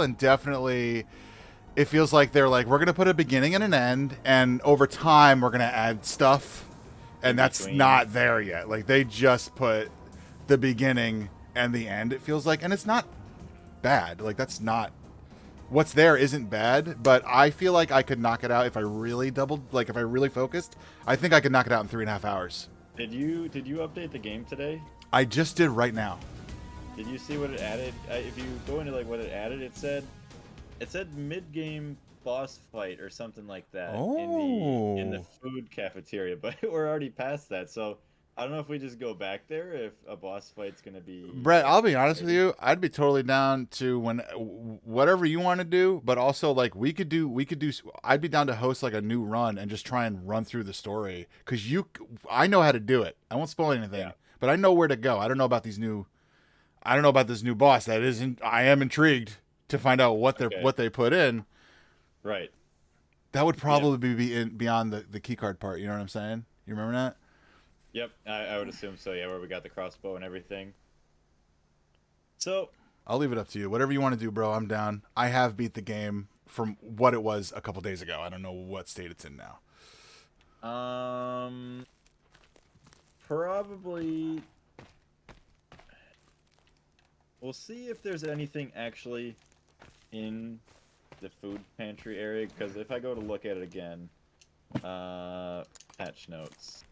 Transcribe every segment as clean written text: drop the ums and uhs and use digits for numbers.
and definitely it feels like they're like, we're gonna put a beginning and an end, and over time we're gonna add stuff, in and that's between. not there yet. Like they just put the beginning and the end, it feels like, and it's not bad. Like that's not what's there isn't bad, but I feel like I could knock it out if I really doubled, like if I really focused. I think I could knock it out in 3.5 hours. Did you update the game today? I just did right now. Did you see what it added? If you go into like what it added, it said mid game boss fight or something like that in the Oh, food cafeteria, but we're already past that. So I don't know if we just go back there if a boss fight's gonna be Brett, like I'll be honest with exciting. you. I'd be totally down to when whatever you want to do, but also like we could do. I'd be down to host like a new run and just try and run through the story because I know how to do it. I won't spoil Yeah. anything, but I know where to go. I don't know about these new. I don't know about this new boss. That isn't. I am intrigued to find out Okay. what they put in. Right. That would Yep. probably be beyond the key card part. You know what I'm saying? You remember that? Yep. I would assume so. Yeah, where we got the crossbow and everything. So I'll leave it up to you. Whatever you want to do, bro. I'm down. I have beat the game from what it was a couple days ago. I don't know what state it's in now. um probably we'll see if there's anything actually in the food pantry area, because if I go to look at it again, patch notes.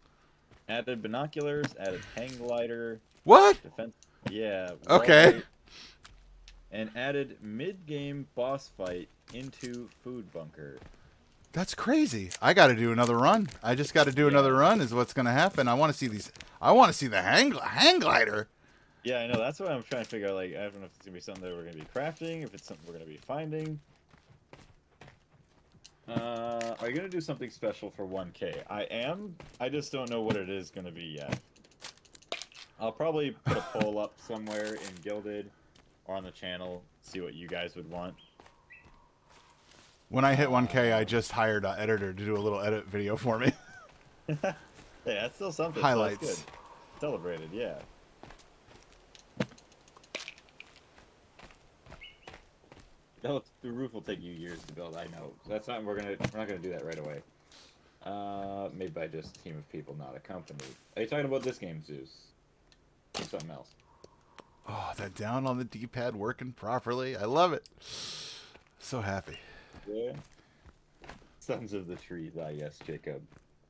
Added binoculars, added hang glider, What? defense, yeah, wall Okay. light, and added mid-game boss fight into food bunker. That's crazy. I got to do another run. I just got to do another Yeah, run. Is what's going to happen. I want to see these. I want to see the hang glider. yeah, I know. That's what I'm trying to figure out. Like, I don't know if it's gonna be something that we're gonna be crafting, if it's something we're gonna be finding. Are you gonna do something special for 1K? I am. I just don't know what it is gonna be yet. I'll probably put a poll up somewhere in Gilded or on the channel, see what you guys would want. When I hit 1K, I Uh, just hired an editor to do a little edit video for me. yeah, that's still something, so that's good. Highlights. Celebrated, yeah. The roof will take you years to build. I know. That's not. We're not gonna do that right away. Made by just a team of people, not a company. Are you talking about this game, Zeus? Or something else? Oh, that down on the D-pad working properly. I love it. So happy. Yeah. Sons of the Trees, yes, Jacob.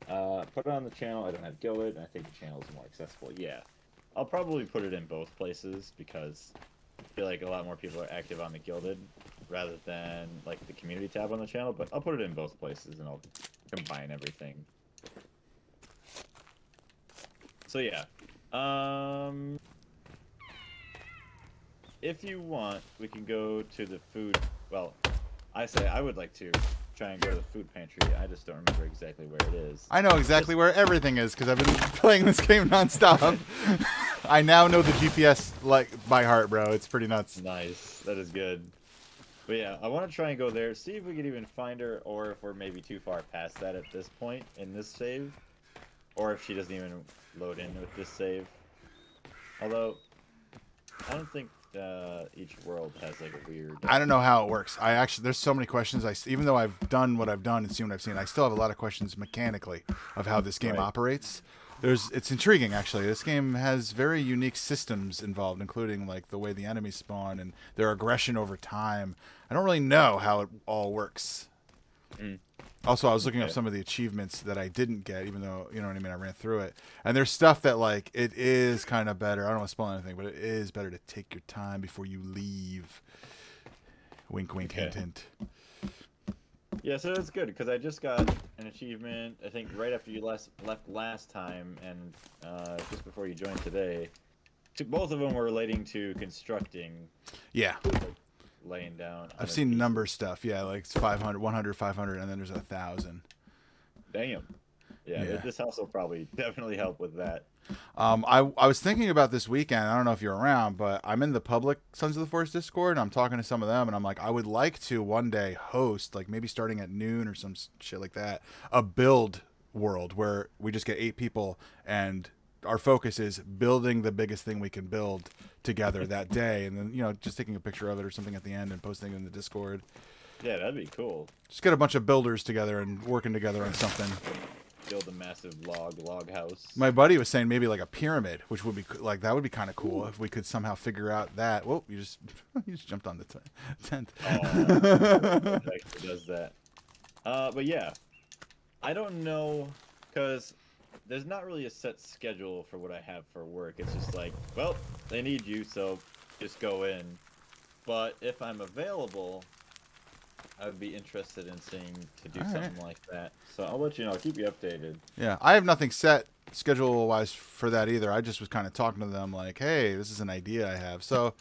Put it on the channel. I don't have Gilded, and I think the channel is more accessible. Yeah. I'll probably put it in both places because I feel like a lot more people are active on the Gilded rather than like the community tab on the channel, but I'll put it in both places and I'll combine everything. So yeah. If you want, we can go to the food. Well, I say I would like to try and go to the food pantry. I just don't remember exactly where it is. I know exactly Just where everything is because I've been playing this game nonstop. I now know the GPS like by heart, bro. It's pretty nuts. nice. That is good. But yeah, I want to try and go there, see if we can even find her, or if we're maybe too far past that at this point in this save, or if she doesn't even load in with this save. Although, I don't think each world has like a weird. I don't know how it works. I actually there's so many questions. Even though I've done what I've done and seen what I've seen, I still have a lot of questions mechanically of how this game Right. operates. It's intriguing actually. This game has very unique systems involved, including like the way the enemies spawn and their aggression over time. I don't really know how it all works. Mm, Also, I was looking up okay. some of the achievements that I didn't get, even though you know what I mean. I ran through it, and there's stuff that like it is kind of better. I don't want to spoil anything, but it is better to take your time before you leave. Wink, wink, Okay. hint, hint. Yeah, so that's good because I just got an achievement. I think right after you left last time, and just before you joined today. Both of them were relating to constructing, Yeah, like laying down I've 100 seen number pieces. stuff. Yeah, like it's 500, 100, 500, and then there's 1,000. Damn. Yeah, Yeah. this house will probably definitely help with that. I was thinking about this weekend. I don't know if you're around, but I'm in the public Sons of the Forest Discord, and I'm talking to some of them, and I'm like, I would like to one day host, like maybe starting at noon or some shit like that, a build world where we just get 8 people and our focus is building the biggest thing we can build together that day, and then just taking a picture of it or something at the end and posting it in the Discord. Yeah, that'd be cool. Just get a bunch of builders together and working together on something. Build a massive log house. My buddy was saying maybe like a pyramid, which would be like that would be kind of cool if we could somehow figure out that. Whoa, you just jumped on the tent. Oh, it actually does that. But yeah, I don't know, because there's not really a set schedule for what I have for work. It's just like, well, they need you, so just go in. But if I'm available, I would be interested in seeing to do something like that. So I'll let you know. I'll keep you updated. Yeah, I have nothing set schedule-wise for that either. I just was kind of talking to them like, hey, this is an idea I have. So,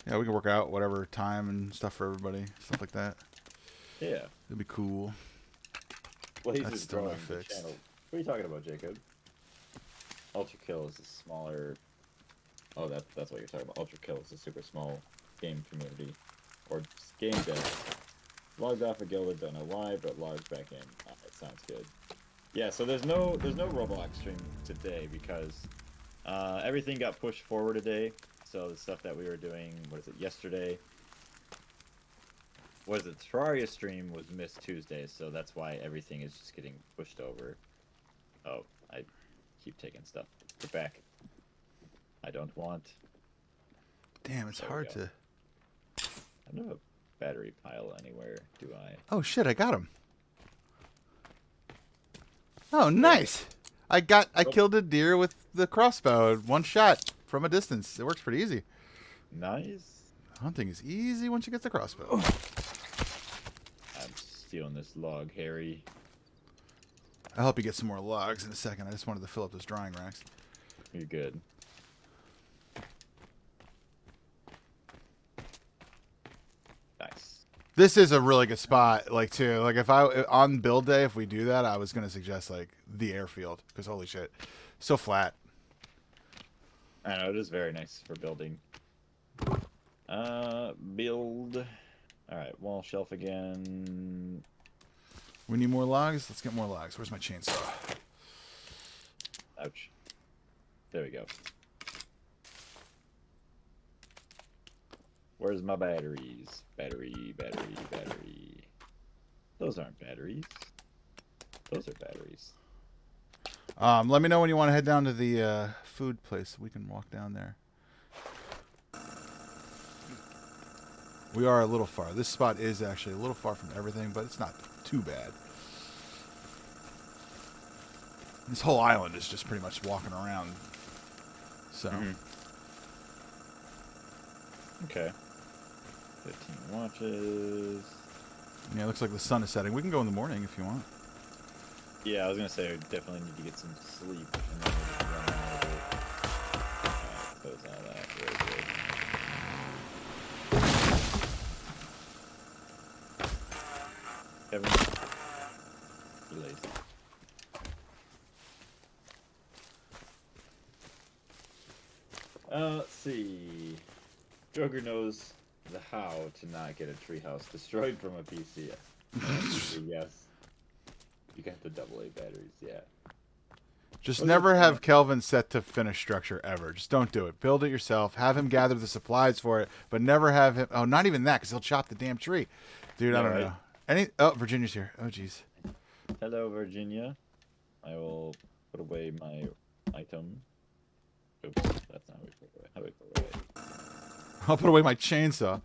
yeah, we can work out whatever time and stuff for everybody, stuff like that. Yeah. It'd be cool. Blaze That's is still growing not the fixed. channel. What are you talking about, Jacob? Ultra Kill is a smaller... Oh, that's what you're talking about. Ultra Kill is a super small game community. Or game dev. Logged off a guild, don't know why, but logged back in. It sounds good. Yeah, so there's no Roblox stream today because everything got pushed forward today. So the stuff that we were doing, yesterday? Terraria stream was missed Tuesday, so that's why everything is just getting pushed over. Oh, I keep taking stuff. Get back. I don't want. Damn, it's hard to. I don't have a battery pile anywhere, do I? Oh shit, I got him. Oh, nice. I killed a deer with the crossbow, one shot from a distance. It works pretty easy. Nice. Hunting is easy once you get the crossbow. I'm stealing this log, Harry. I'll help you get some more logs in a second. I just wanted to fill up those drying racks. You're good. Nice. This is a really good spot, like too. Like if on build day, if we do that, I was gonna suggest like the airfield because holy shit, so flat. I know, it is very nice for building. Build. Alright, wall shelf again. We need more logs. Let's get more logs. Where's my chainsaw? Ouch. There we go. Where's my batteries? Battery. Those aren't batteries. Those are batteries. Let me know when you want to head down to the food place. We can walk down there. We are a little far. This spot is actually a little far from everything, but it's not too bad. This whole island is just pretty much walking around. So. Okay. 15 watches. Yeah, it looks like the sun is setting. We can go in the morning if you want. Yeah, I was gonna say we definitely need to get some sleep. And then we'll just run over. Alright, close all that. Very good. Kevin. You're lazy. Let's see. Joker knows the how to not get a treehouse destroyed from a PC. Yes. You got the AA batteries, yeah. Just never have Kelvin set to finish structure ever. Just don't do it. Build it yourself. Have him gather the supplies for it, but never have him. Oh, not even that, because he'll chop the damn tree, dude. I don't know. Oh, Virginia's here. Oh, jeez. Hello, Virginia. I will put away my item. Oops, that's not how we put away. How do we put away? I'll put away my chainsaw.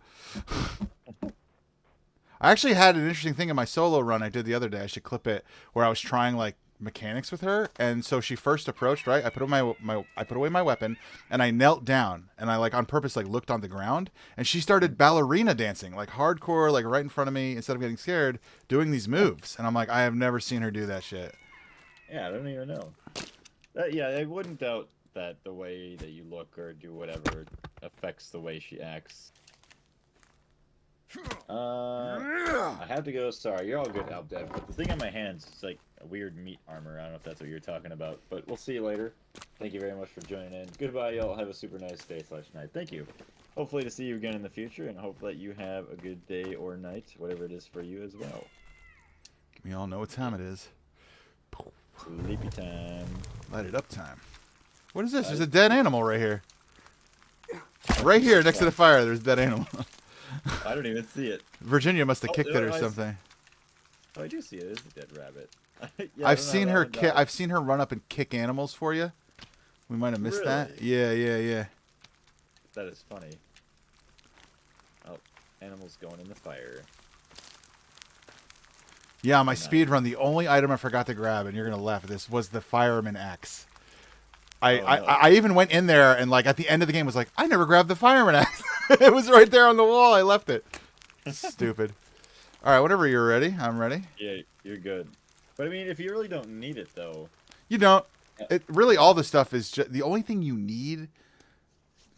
I actually had an interesting thing in my solo run I did the other day. I should clip it, where I was trying like mechanics with her, and so she first approached. Right, I put away my weapon, and I knelt down, and I like on purpose like looked on the ground, and she started ballerina dancing like hardcore, like right in front of me. Instead of getting scared, doing these moves, and I'm like, I have never seen her do that shit. Yeah, I don't even know. Yeah, I wouldn't doubt that the way that you look or do whatever affects the way she acts. I have to go. Sorry, you're all good, Albdev. But the thing on my hands is like a weird meat armor. I don't know if that's what you're talking about, but we'll see you later. Thank you very much for joining in. Goodbye, y'all. Have a super nice day / night. Thank you. Hopefully to see you again in the future, and hope that you have a good day or night, whatever it is for you as well. We all know what time it is. Sleepy time. Light it up time. What is this? There's a dead animal right here. Right here next to the fire, there's a dead animal. I don't even see it. Virginia must have kicked it or something. Oh, I do see it. It is a dead rabbit. Yeah, I've seen her I've seen her run up and kick animals for you. We might have missed that. Yeah, yeah, yeah. That is funny. Oh, animals going in the fire. Yeah, on my speed run, the only item I forgot to grab, and you're gonna laugh at this, was the fireman axe. I even went in there and like at the end of the game was like, I never grabbed the fireman axe. It was right there on the wall. I left it. Stupid. All right, whenever you're ready, I'm ready. Yeah, you're good. But I mean, if you really don't need it though. You don't. It really all the stuff is just the only thing you need.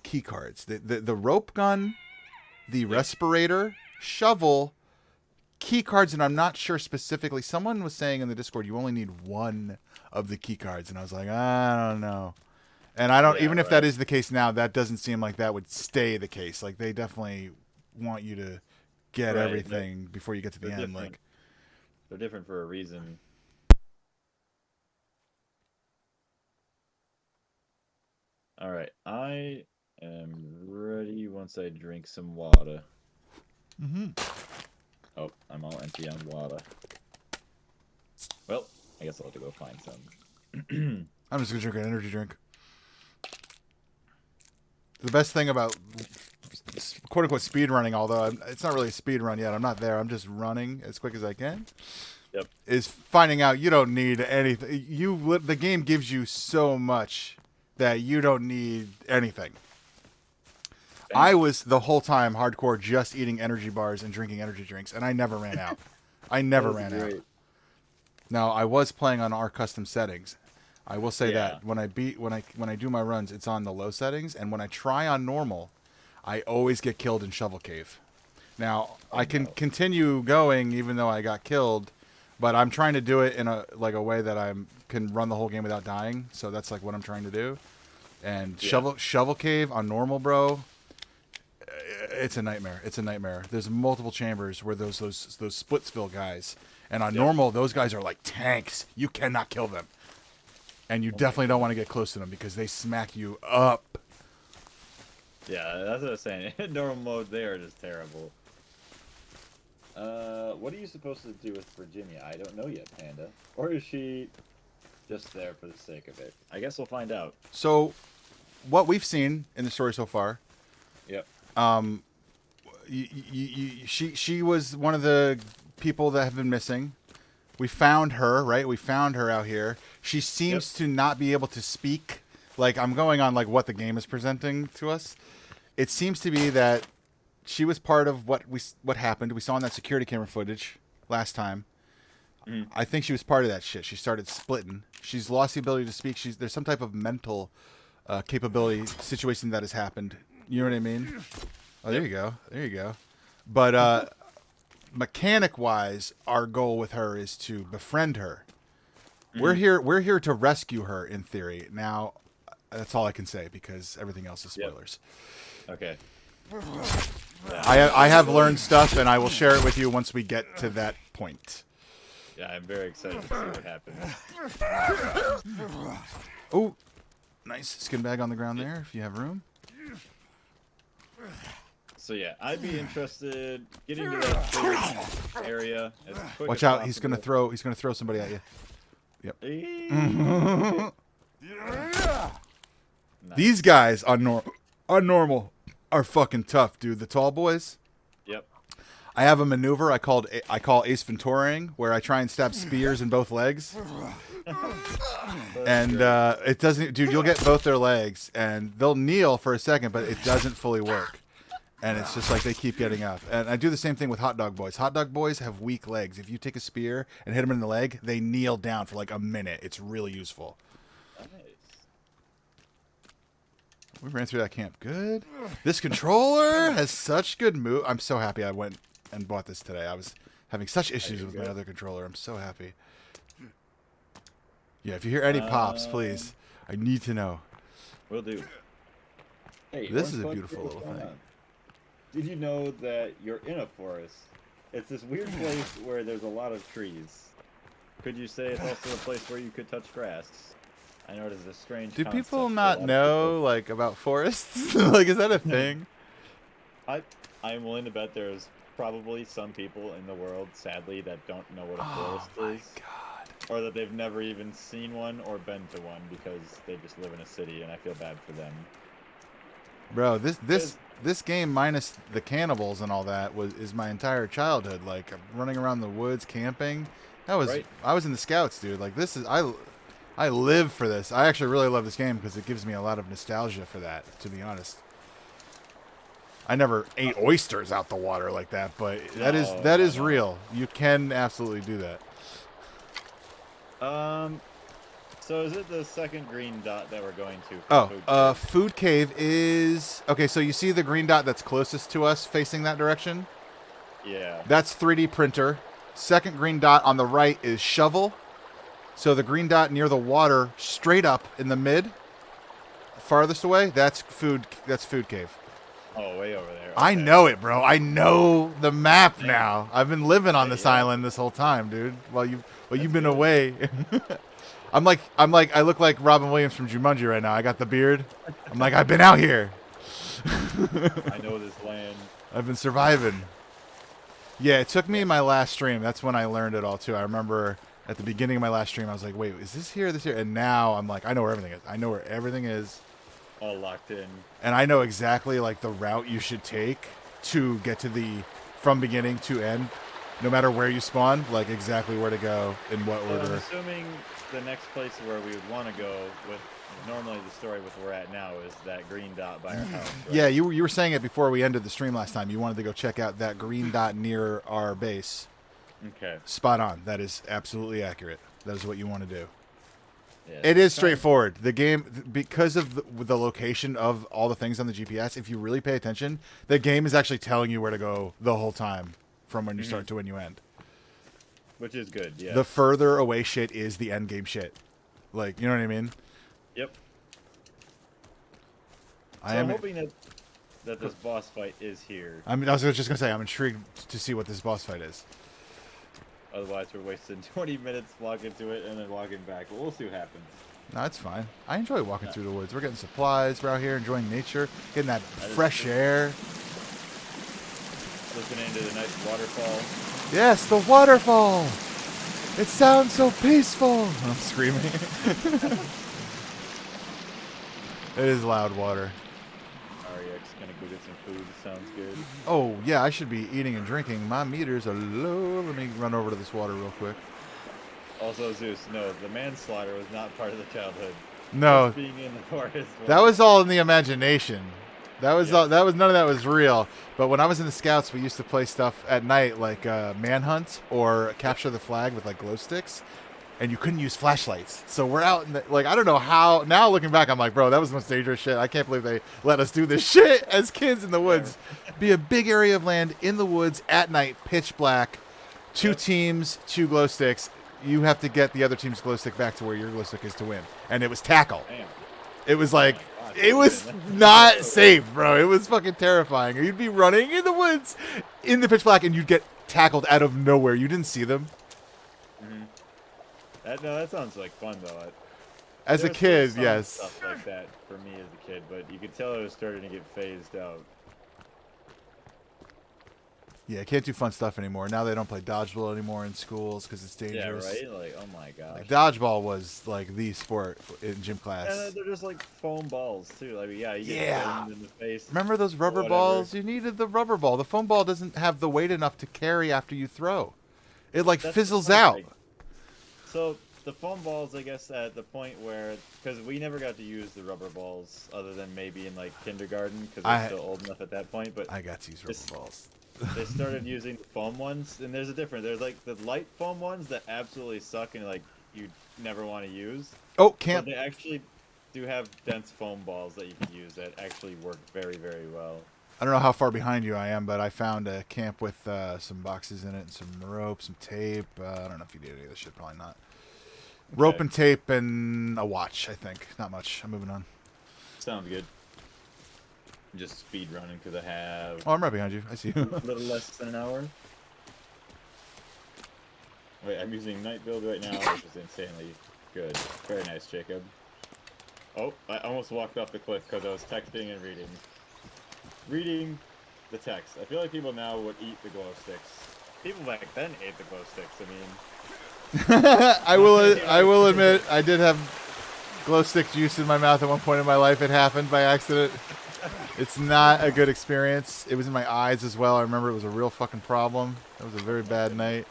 Key cards, the rope gun, the respirator, shovel, key cards, and I'm not sure specifically. Someone was saying in the Discord you only need one of the key cards, and I was like, I don't know. And I don't even if that is the case now, that doesn't seem like that would stay the case. Like they definitely want you to get everything before you get to the end. Like they're different for a reason. All right, I am ready once I drink some water. Oh, I'm all empty on water. Well, I guess I'll have to go find some. I'm just gonna drink an energy drink. The best thing about quote unquote speed running, although it's not really a speed run yet, I'm not there. I'm just running as quick as I can. Yep. Is finding out you don't need anything. The game gives you so much that you don't need anything. I was the whole time hardcore just eating energy bars and drinking energy drinks, and I never ran out. I never ran out. Now I was playing on our custom settings. I will say that when I do my runs, it's on the low settings, and when I try on normal, I always get killed in Shovel Cave. Now I can continue going even though I got killed, but I'm trying to do it in a way that I can run the whole game without dying. So that's like what I'm trying to do. And Shovel Cave on normal, bro. It's a nightmare. It's a nightmare. There's multiple chambers where those Splitsville guys, and on normal those guys are like tanks. You cannot kill them, and you definitely don't want to get close to them because they smack you up. Yeah, that's what I was saying. In normal mode, they are just terrible. What are you supposed to do with Virginia? I don't know yet, Panda. Or is she just there for the sake of it? I guess we'll find out. So, what we've seen in the story so far. Yep. She was one of the people that have been missing. We found her, right? We found her out here. She seems to not be able to speak. Like, I'm going on like what the game is presenting to us. It seems to be that she was part of what happened. We saw in that security camera footage last time. I think she was part of that shit. She started splitting. She's lost the ability to speak. There's some type of mental capability situation that has happened. You know what I mean? Oh, there you go. There you go. But mechanic-wise, our goal with her is to befriend her. We're here to rescue her, in theory. Now, that's all I can say because everything else is spoilers. Okay. I have learned stuff, and I will share it with you once we get to that point. Yeah, I'm very excited to see what happens. Oh, nice skin bag on the ground there, if you have room. So yeah, I'd be interested getting to that third area as quick Watch as out! He's gonna throw somebody at you. Yep. Nice. These guys on normal are fucking tough, dude. The tall boys. Yep. I have a maneuver I call Ace Venturaing, where I try and stab spears in both legs. And it doesn't, dude. You'll get both their legs, and they'll kneel for a second, but it doesn't fully work. And it's just like they keep getting up. And I do the same thing with hot dog boys. Hot dog boys have weak legs. If you take a spear and hit them in the leg, they kneel down for like a minute. It's really useful. Nice. We ran through that camp. Good. This controller has such good move. I'm so happy I went and bought this today. I was having such issues with my other controller. I'm so happy. Yeah, if you hear any pops, please. I need to know. Will do. Hey, this is a beautiful little thing. Did you know that you're in a forest? It's this weird place where there's a lot of trees. Could you say it's also a place where you could touch grass? I know it is a strange Do concept people for a not lot of know, people. like, about forests? Like, is that a thing? I'm willing to bet there's probably some people in the world, sadly, that don't know what a Oh forest my is, god. or that they've never even seen one or been to one because they just live in a city, and I feel bad for them. Bro, Because this game minus the cannibals and all that is my entire childhood. Like running around the woods, camping. right, I was in the scouts, dude. Like this is I live for this. I actually really love this game because it gives me a lot of nostalgia for that, to be honest. I never ate oysters out the water like that, but no, that no, is no. real. You can absolutely do that. So is it the second green dot that we're going to for Oh, food cave? food cave is okay. So you see the green dot that's closest to us, facing that direction. Yeah. That's 3D printer. Second green dot on the right is shovel. So the green dot near the water, straight up in the mid, farthest away, that's food. That's food cave. Oh, way over there. I Okay. know it, bro. I know the map Dang. now. I've been living on Hey, this yeah, island this whole time, dude. While that's you've been good. away. I look like Robin Williams from Jumanji right now. I got the beard. I'm like, I've been out here. I know this land. I've been surviving. Yeah, it took me my last stream. That's when I learned it all too. I remember at the beginning of my last stream, I was like, wait, is this here, this here? And now I'm like, I know where everything is. I know where everything is. All locked in. And I know exactly like the route you should take to get to from beginning to end. No matter where you spawn, like exactly where to go, in what So I'm order. assuming the next place where we would want to go with normally the story with where we're at now is that green dot by our house. Right? Yeah, you were saying it before we ended the stream last time. You wanted to go check out that green dot near our base. Okay. Spot on. That is absolutely accurate. That is what you want to do. Yeah, It is straightforward. The game, because of the location of all the things on the GPS, if you really pay attention, the game is actually telling you where to go the whole time from when you start to when you end. Which is good, yeah. The further away shit is the end game shit. Like, you know what I mean? Yep. I So I'm am. hoping that this boss fight is here. I was just gonna say I'm intrigued to see what this boss fight is. Otherwise, we're wasting 20 minutes walking to it and then walking back. But we'll see what happens. No, it's fine. I enjoy walking through the woods. We're getting supplies. We're out here enjoying nature, getting that is fresh true. air. Listening to the nice waterfall. Yes, the waterfall. It sounds so peaceful. I'm screaming. It is loud water. REX gonna go get some food. Sounds good. Oh, yeah, I should be eating and drinking. My meters are low. Let me run over to this water real quick. Also, Zeus, no, the manslaughter was not part of the childhood. No, Just being in the forest. that was all in the imagination. That was Yeah. none of that was real. But when I was in the Scouts, we used to play stuff at night like Manhunt or Capture the Flag with like glow sticks, and you couldn't use flashlights. So we're out in the, like I don't know how. Now looking back, I'm like, bro, that was the most dangerous shit. I can't believe they let us do this shit as kids in the woods. Be a big area of land in the woods at night, pitch black, two teams, two glow sticks. You have to get the other team's glow stick back to where your glow stick is to win. And it was tackle. Damn. It was like, God, it was not safe, bro. It was fucking terrifying. You'd be running in the woods in the pitch black and you'd get tackled out of nowhere. You didn't see them. That sounds like fun though. As a There's kid, some yes. Stuff like that for me as a kid, but you could tell it was starting to get phased out. Yeah, can't do fun stuff anymore. Now they don't play dodgeball anymore in schools because it's dangerous. Yeah, right. Like, oh my gosh. Like, dodgeball was like the sport in gym class. And they're just like foam balls too. Like, yeah, you get Yeah. foamed in the face. Remember those rubber Whatever. balls? You needed the rubber ball. The foam ball doesn't have the weight enough to carry after you throw. It like That's fizzles the out. thing. So the foam balls, I guess, at the point where, because we never got to use the rubber balls other than maybe in like kindergarten because we're still old enough at that point. But I got to use rubber balls. they started using the foam ones, and there's a difference. There's like the light foam ones that absolutely suck and like you never want to use. Oh, But can't. they actually do have dense foam balls that you can use that actually work very, very well. I don't know how far behind you I am, but I found a camp with some boxes in it, and some rope, some tape. I don't know if you need any of this shit. Probably not. Rope and tape and a watch, I think. Not much. I'm moving on. Sounds good. Just speed running because I have Oh, I'm right behind you. I see a you. little less than an hour. Wait, I'm using night build right now, which is insanely good. Very nice, Jacob. Oh, I almost walked off the cliff because I was texting and reading. Reading the text. I feel like people now would eat the glow sticks. People back then ate the glow sticks. I mean, I will admit I did have glow stick juice in my mouth at one point in my life. It happened by accident. It's not a good experience. It was in my eyes as well. I remember it was a real fucking problem. It was a very bad night.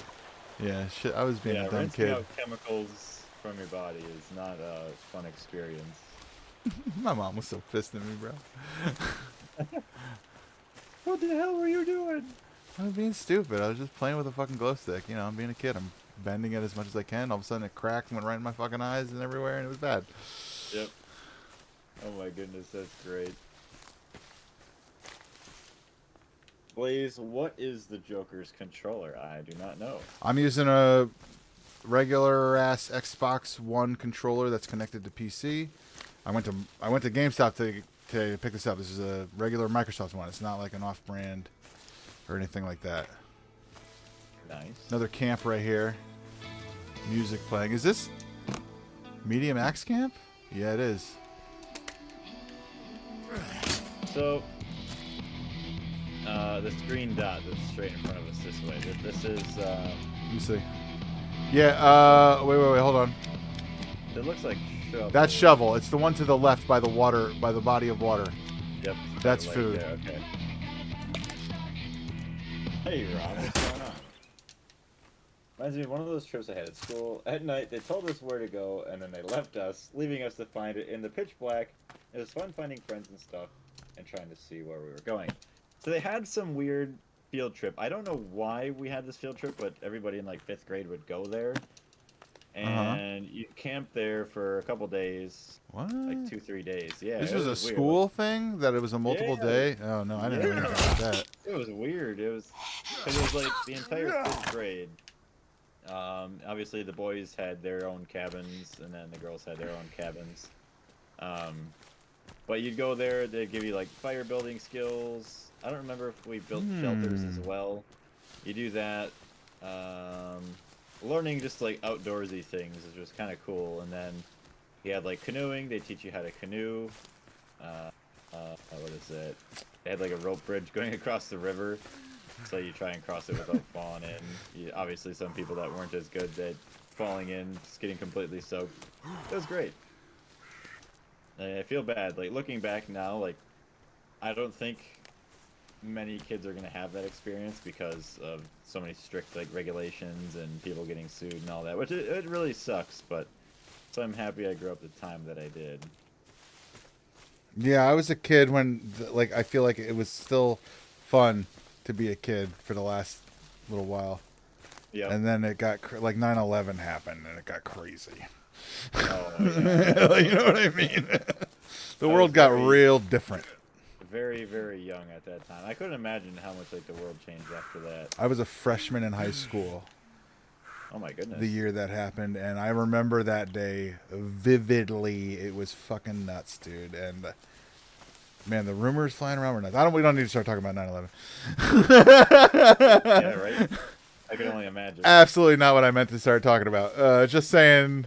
Yeah, shit. I was being a dumb rinsing kid. out chemicals from your body is not a fun experience. My mom was so pissed at me, bro. What the hell were you doing? I was being stupid. I was just playing with a fucking glow stick. You know, I'm being a kid. I'm bending it as much as I can. All of a sudden, it cracked and went right in my fucking eyes and everywhere, and it was bad. Yep. Oh my goodness, that's great. Blaze, what is the Joker's controller? I do not know. I'm using a regular ass Xbox One controller that's connected to PC. I went to GameStop to pick this up. This is a regular Microsoft one. It's not like an off-brand or anything like that. Nice. Another camp right here. Music playing. Is this Medium Axe Camp? Yeah, it is. So, this green dot that's straight in front of us this way. This is. Let me see. Yeah. Wait. Hold on. It looks like shovel. That's shovel. It's the one to the left by the water, by the body of water. Yep. That's like food. There, okay. Hey, Rob, what's going on? Reminds me of one of those trips I had at school. At night, they told us where to go, and then they left us, leaving us to find it in the pitch black. It was fun finding friends and stuff, and trying to see where we were going. So they had some weird field trip. I don't know why we had this field trip, but everybody in like 5th grade would go there. And you camp there for a couple days. What? Like 2-3 days. Yeah. This was a weird. school thing that it was a multiple day. Oh no, I didn't know anything about that. It was weird. It was like the entire 5th grade. Obviously the boys had their own cabins, and then the girls had their own cabins. But you'd go there. They'd give you like fire building skills. I don't remember if we built shelters as well. You do that. Learning just like outdoorsy things is just kind of cool. And then you had like canoeing. They teach you how to canoe. What is it? They had like a rope bridge going across the river, so you try and cross it without falling in. Obviously, some people that weren't as good at falling in, just getting completely soaked. It was great. I feel bad. Like looking back now, like I don't think many kids are gonna have that experience because of so many strict like regulations and people getting sued and all that, which it really sucks. But so I'm happy I grew up the time that I did. Yeah, I was a kid when, like, I feel like it was still fun to be a kid for the last little while. Yeah. And then it got, like, 9/11 happened, and it got crazy. Oh, yeah. You know what I mean? The world got real different. Very, very young at that time. I couldn't imagine how much, like, the world changed after that. I was a freshman in high school. Oh, my goodness. The year that happened, and I remember that day vividly. It was fucking nuts, dude. And man, the rumors flying around were nuts. We don't need to start talking about 9/11. Yeah, right? I can only imagine. Absolutely not what I meant to start talking about. Just saying,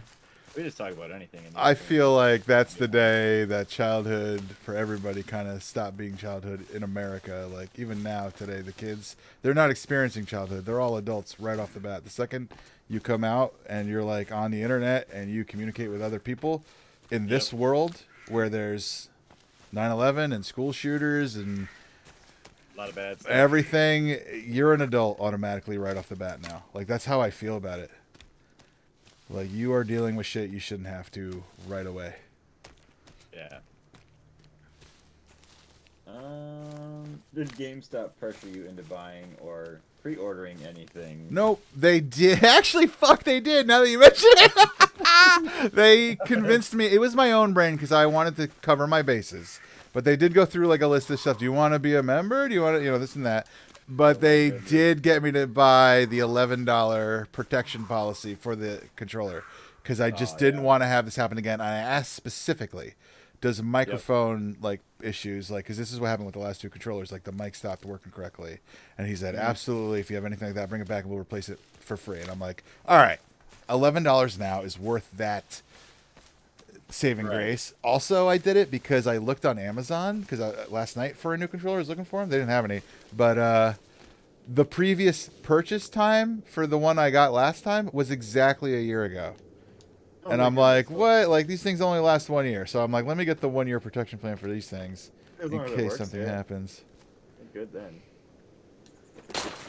We just talk about anything. I feel like that's the day that childhood for everybody kind of stopped being childhood in America. Like even now, today, the kids, they're not experiencing childhood. They're all adults right off the bat. The second you come out and you're like on the internet and you communicate with other people in this world where there's 9/11 and school shooters and a lot of bad stuff. Everything, you're an adult automatically right off the bat now. Like that's how I feel about it. Like you are dealing with shit you shouldn't have to right away. Yeah. Did GameStop pressure you into buying or pre-ordering anything? Nope, they did. Actually, fuck, they did. Now that you mention it, they convinced me. It was my own brain because I wanted to cover my bases. But they did go through like a list of stuff. Do you want to be a member? Do you want to, this and that? But they did get me to buy the $11 protection policy for the controller because I just didn't want to have this happen again. I asked specifically, does microphone like issues, like, because this is what happened with the last two controllers, like the mic stopped working correctly. And he said, absolutely, if you have anything like that, bring it back and we'll replace it for free. And I'm like, all right, $11 now is worth that saving Right. grace. Also, I did it because I looked on Amazon because last night for a new controller I was looking for them. They didn't have any, but the previous purchase time for the one I got last time was exactly a year ago. Oh And my I'm like, goodness. what? Like, these things only last 1 year. So I'm like, let me get the 1 year protection plan for these things As in long as it case works, something yeah. happens. Good then.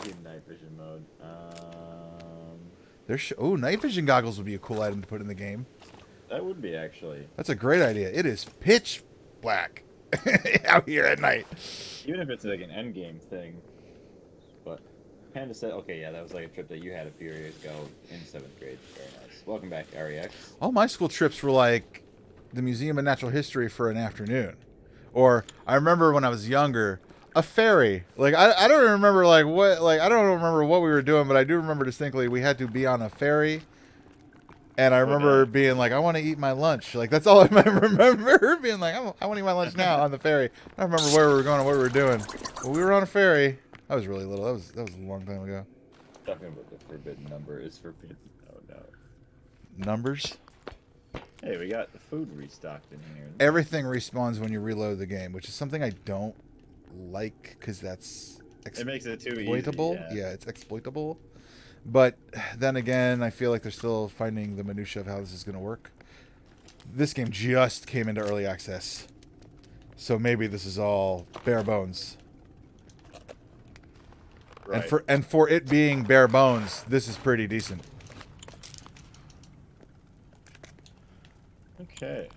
Good night vision mode. Oh, night vision goggles would be a cool item to put in the game. That would be actually. That's a great idea. It is pitch black out here at night. Even if it's like an end game thing. But Panda said, okay, yeah, that was like a trip that you had a few years ago in 7th grade. Very nice. Welcome back, REX. All my school trips were like the Museum of Natural History for an afternoon. Or I remember when I was younger, a ferry. Like I don't remember like what like I don't remember what we were doing, but I do remember distinctly we had to be on a ferry. And I remember being like, I want to eat my lunch. Like that's all I remember being like, I want to eat my lunch now on the ferry. I don't remember where we were going or what we were doing. But we were on a ferry. I was really little. That was a long time ago. Talking about the forbidden number is forbidden. Oh no. Numbers. Hey, we got the food restocked in here. Everything respawns when you reload the game, which is something I don't like because that's It makes it too exploitable. easy. Yeah, it's exploitable. But then again, I feel like they're still finding the minutia of how this is going to work. This game just came into early access, so maybe this is all bare bones. Right. And for it being bare bones, this is pretty decent. Okay.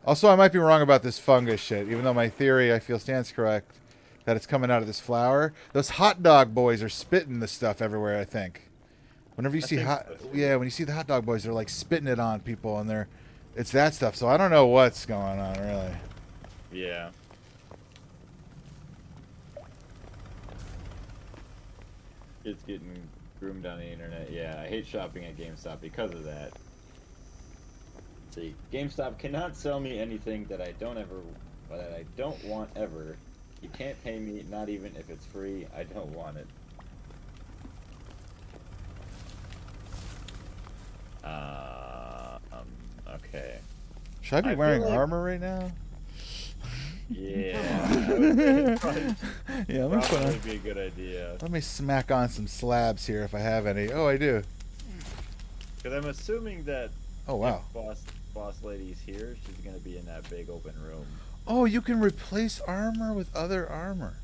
Also, I might be wrong about this fungus shit, even though my theory I feel stands correct that it's coming out of this flower. Those hot dog boys are spitting the stuff everywhere, I think. Whenever you see when you see the hot dog boys, they're like spitting it on people, and it's that stuff. So I don't know what's going on, really. Yeah. It's getting groomed on the internet. Yeah, I hate shopping at GameStop because of that. See, GameStop cannot sell me anything that I don't want ever. You can't pay me, not even if it's free. I don't want it. Okay. Should I be wearing armor right now? Yeah. Yeah, I'm gonna probably be a good idea. Let me smack on some slabs here if I have any. Oh, I do. Because I'm assuming that. Oh wow. If boss lady's here, she's gonna be in that big open room. Oh, you can replace armor with other armor.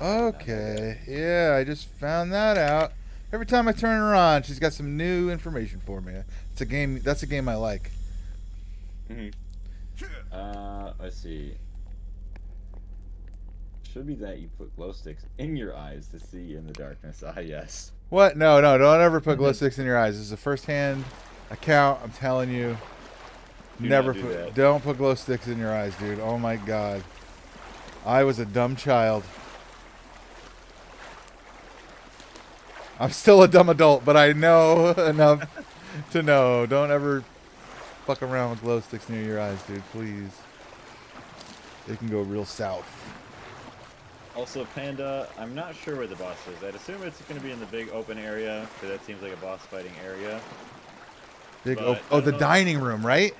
Okay. Yeah, I just found that out. Every time I turn her on, she's got some new information for me. It's a game. That's a game I like. Let's see. Should be that you put glow sticks in your eyes to see in the darkness. Ah, yes. What? No, don't ever put glow sticks in your eyes. This is a first-hand account. I'm telling you. Don't put glow sticks in your eyes, dude. Oh my god. I was a dumb child. I'm still a dumb adult, but I know enough to know. Don't ever fuck around with glow sticks near your eyes, dude. Please. They can go real south. Also, Panda, I'm not sure where the boss is. I'd assume it's going to be in the big open area, because that seems like a boss fighting area. The dining room, right?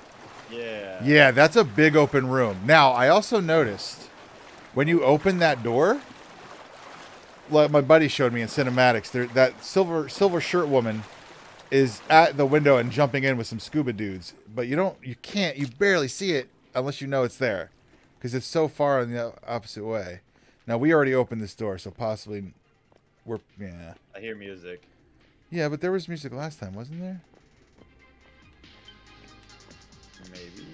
Yeah. Yeah, that's a big open room. Now, I also noticed when you open that door, like my buddy showed me in cinematics, that silver shirt woman is at the window and jumping in with some scuba dudes. But you barely see it unless you know it's there, because it's so far in the opposite way. Now, we already opened this door, so possibly yeah. I hear music. Yeah, but there was music last time, wasn't there? Maybe.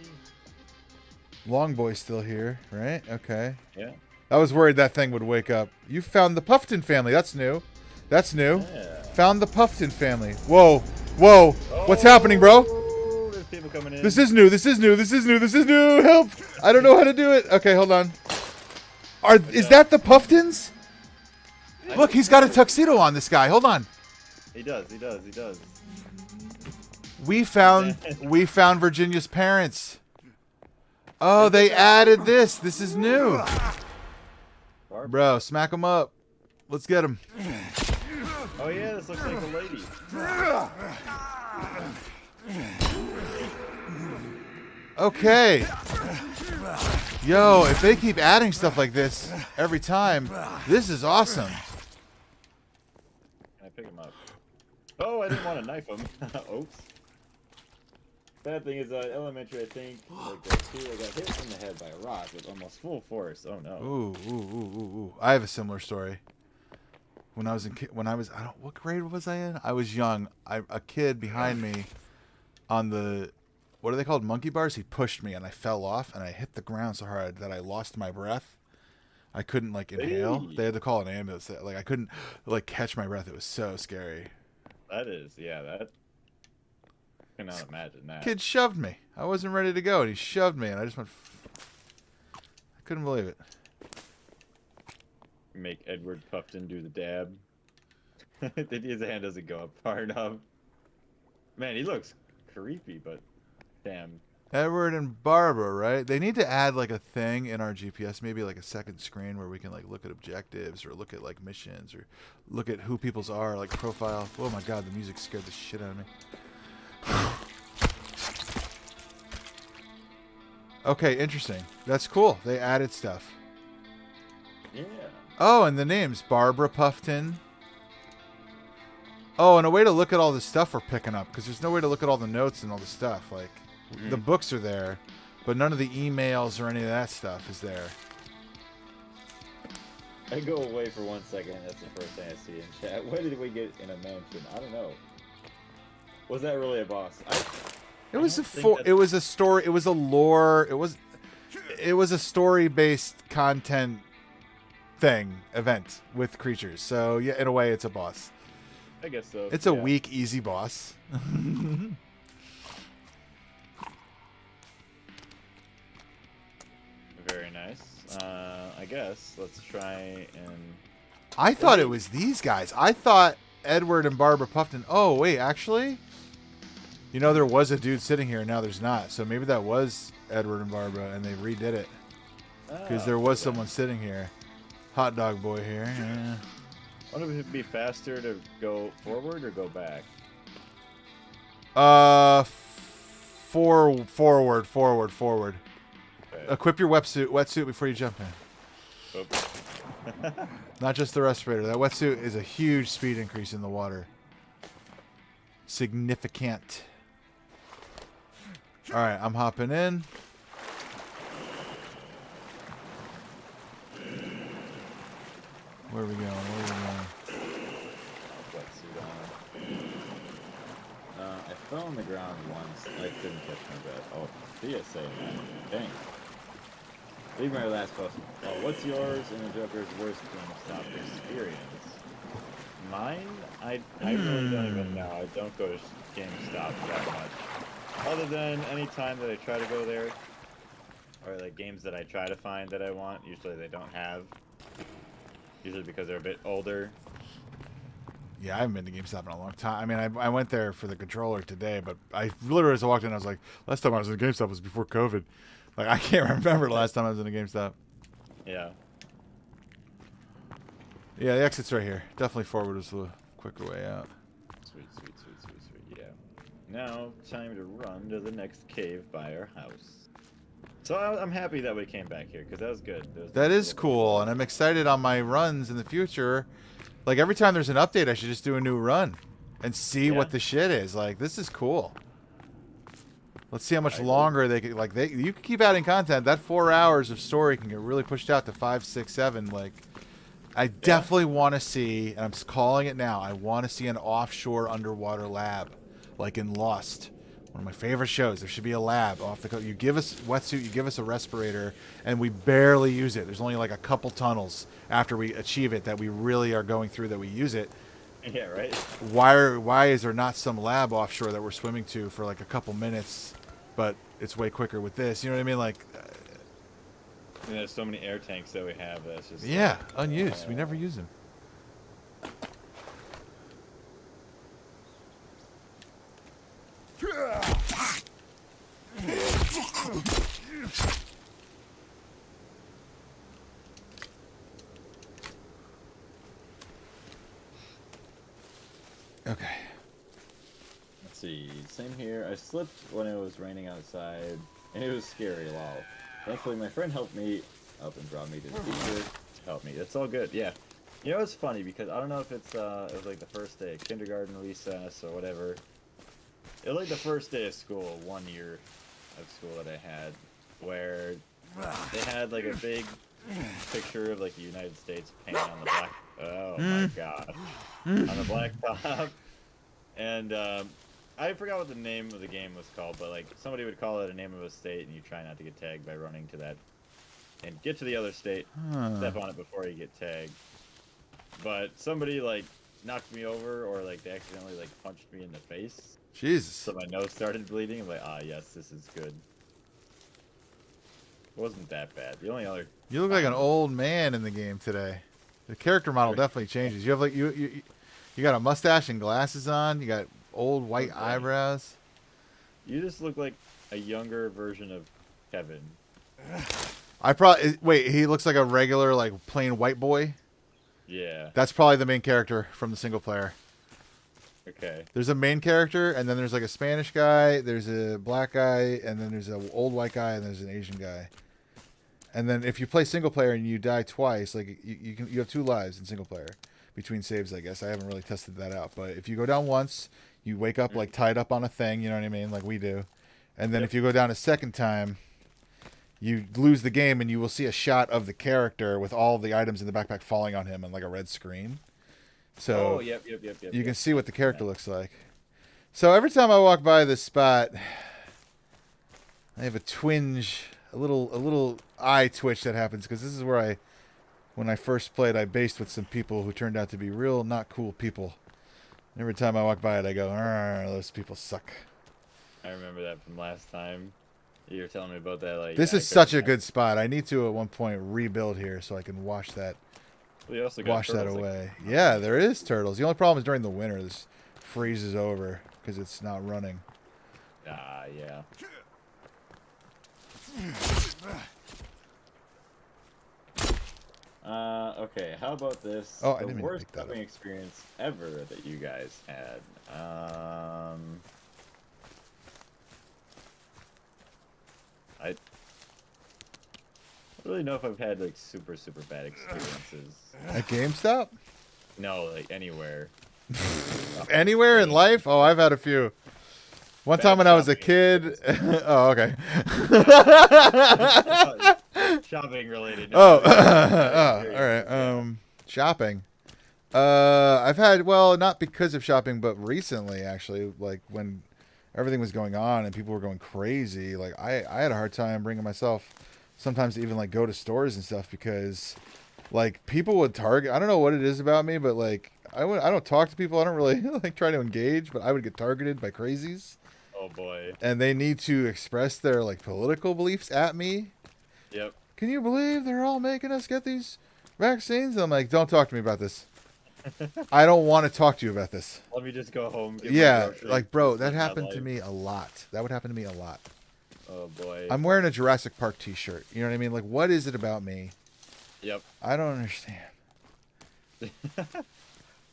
Long Boy's still here, right? Okay. Yeah. I was worried that thing would wake up. You found the Puffton family. That's new. Yeah. Found the Puffton family. Whoa. What's happening, bro? There's people coming in. This is new. Help. I don't know how to do it. Okay, hold on. Is that the Puftons? Look, he's got a tuxedo on, this guy. Hold on. He does. We found Virginia's parents. Oh, they added this. This is new. Bro, smack him up. Let's get him. Oh yeah, this looks like a lady. Okay. Yo, if they keep adding stuff like this every time, this is awesome. Can I pick him up? Oh, I didn't want to knife him. Oops. Bad thing is, elementary, I think, like grade 2, I got hit in the head by a rock with almost full force. Oh no. Ooh. I have a similar story. When I was I don't, what grade was I in? I was young. A kid behind me on the, what are they called? Monkey bars? He pushed me and I fell off and I hit the ground so hard that I lost my breath. I couldn't like inhale. Hey. They had to call an ambulance. Like I couldn't like catch my breath. It was so scary. That is, yeah, that. I cannot imagine that. Kid shoved me. I wasn't ready to go and he shoved me and I just went. I couldn't believe it. Make Edward Puffton do the dab. His hand doesn't go up far enough. Man, he looks creepy, but damn. Edward and Barbara, right? They need to add like a thing in our GPS, maybe like a second screen where we can like look at objectives or look at like missions or look at who people's are, like profile. Oh my god, the music scared the shit out of me. Okay, interesting. That's cool. They added stuff. Yeah. Oh, and the names Barbara Puffton. Oh, and a way to look at all the stuff we're picking up, because there's no way to look at all the notes and all the stuff. Like, the books are there, but none of the emails or any of that stuff is there. I go away for 1 second. That's the first thing I see in chat. When did we get in a mansion? I don't know. Was that really a boss? It was it was a story. It was a lore. It was a story-based content event with creatures. So yeah, in a way, it's a boss. I guess so. It's a weak, easy boss. Very nice. I guess let's try and. I thought it was these guys. I thought Edward and Barbara Puffton. Oh wait, actually, you know there was a dude sitting here, and now there's not. So maybe that was Edward and Barbara, and they redid it because there was someone sitting here. Hot dog boy here. Yeah. Wouldn't it be faster to go forward or go back? Forward. Okay. Equip your wetsuit before you jump in. Oops. Not just the respirator. That wetsuit is a huge speed increase in the water. Significant. All right, I'm hopping in. Where are we going? Wetsuit on. I fell on the ground once. I couldn't catch my breath. Oh, PSA, man. Dang. Leave my last question. What's yours and the Joker's worst GameStop experience? Mine? I really don't even know. I don't go to GameStop that much. Other than any time that I try to go there, or like games that I try to find that I want, usually they don't have. Usually because they're a bit older. Yeah, I haven't been to GameStop in a long time. I mean, I went there for the controller today, but I literally as I walked in, I was like, last time I was in GameStop was before COVID. Like, I can't remember the last time I was in a GameStop. Yeah. Yeah, the exit's right here. Definitely forward is the quicker way out. Sweet. Yeah. Now, time to run to the next cave by our house. So I'm happy that we came back here, because that was good. That is cool, and I'm excited on my runs in the future. Like, every time there's an update, I should just do a new run and see what the shit is. Like, this is cool. Let's see how much longer they could, like, you can keep adding content. That 4 hours of story can get really pushed out to 5, 6, 7. Like, I definitely want to see, and I'm calling it now, I want to see an offshore underwater lab, like in Lost. One of my favorite shows. There should be a lab off the coast. You give us wetsuit, you give us a respirator, and we barely use it. There's only like a couple tunnels after we achieve it that we really are going through that we use it. Yeah, right. Why is there not some lab offshore that we're swimming to for like a couple minutes, but it's way quicker with this? You know what I mean? Like, and there's so many air tanks that we have that's just unused. We never use them. Okay. Let's see. Same here. I slipped when it was raining outside and it was scary. Wow. Thankfully, my friend helped me up and brought me to the teacher. Helped me. It's all good. Yeah. You know, it's funny because I don't know if it was like the first day of kindergarten recess or whatever. It was like the first day of school, 1 year of school that I had, where they had like a big picture of like the United States painted on the black. Oh my gosh, on the black top, and I forgot what the name of the game was called, but like somebody would call it a name of a state, and you try not to get tagged by running to that, and get to the other state, step on it before you get tagged. But somebody like knocked me over, or like they accidentally like punched me in the face. Jesus. So my nose started bleeding. I'm like, ah, yes, this is good. It wasn't that bad. The only other. You look like an old man in the game today. The character model definitely changes. You have like you got a mustache and glasses on. You got old white eyebrows. You just look like a younger version of Kevin. I probably wait. He looks like a regular like plain white boy. Yeah. That's probably the main character from the single player. Okay. There's a main character, and then there's like a Spanish guy, there's a black guy, and then there's an old white guy, and there's an Asian guy. And then if you play single player and you die twice, like you have 2 lives in single player between saves, I guess. I haven't really tested that out, but if you go down once, you wake up like tied up on a thing, you know what I mean, like we do. And then if you go down a second time, you lose the game, and you will see a shot of the character with all the items in the backpack falling on him on like a red screen. So you can see what the character looks like. So every time I walk by this spot, I have a twinge, a little eye twitch that happens, because this is where when I first played, I based with some people who turned out to be real not cool people. Every time I walk by it, I go, those people suck. I remember that from last time. You were telling me about that. Like, this is such a good spot. I need to at one point rebuild here so I can wash that. We also got Wash that away. Yeah, there is turtles. The only problem is during the winter, this freezes over because it's not running. Ah, yeah. Okay, how about this? Oh, I didn't the mean to worst pick that dubbing up. experience ever that you guys had. I don't really know if I've had like super bad experiences. At GameStop? No, like anywhere. Anywhere in life? Oh, I've had a few. One time when I was a kid. Oh, okay. Shopping related. No, all right. Shopping. I've had, well, not because of shopping, but recently, actually, like when everything was going on and people were going crazy, like I had a hard time bringing myself sometimes to even like go to stores and stuff, because like people would target. I don't know what it is about me, but like I don't talk to people. I don't really like try to engage, but I would get targeted by crazies. Oh boy. And they need to express their like political beliefs at me. Yep. Can you believe they're all making us get these vaccines? And I'm like, don't talk to me about this. I don't want to talk to you about this. Let me just go home. Get Yeah, like, bro, that happened to me a lot. That would happen to me a lot. Oh boy. I'm wearing a Jurassic Park t-shirt. You know what I mean? Like, what is it about me? Yep. I don't understand.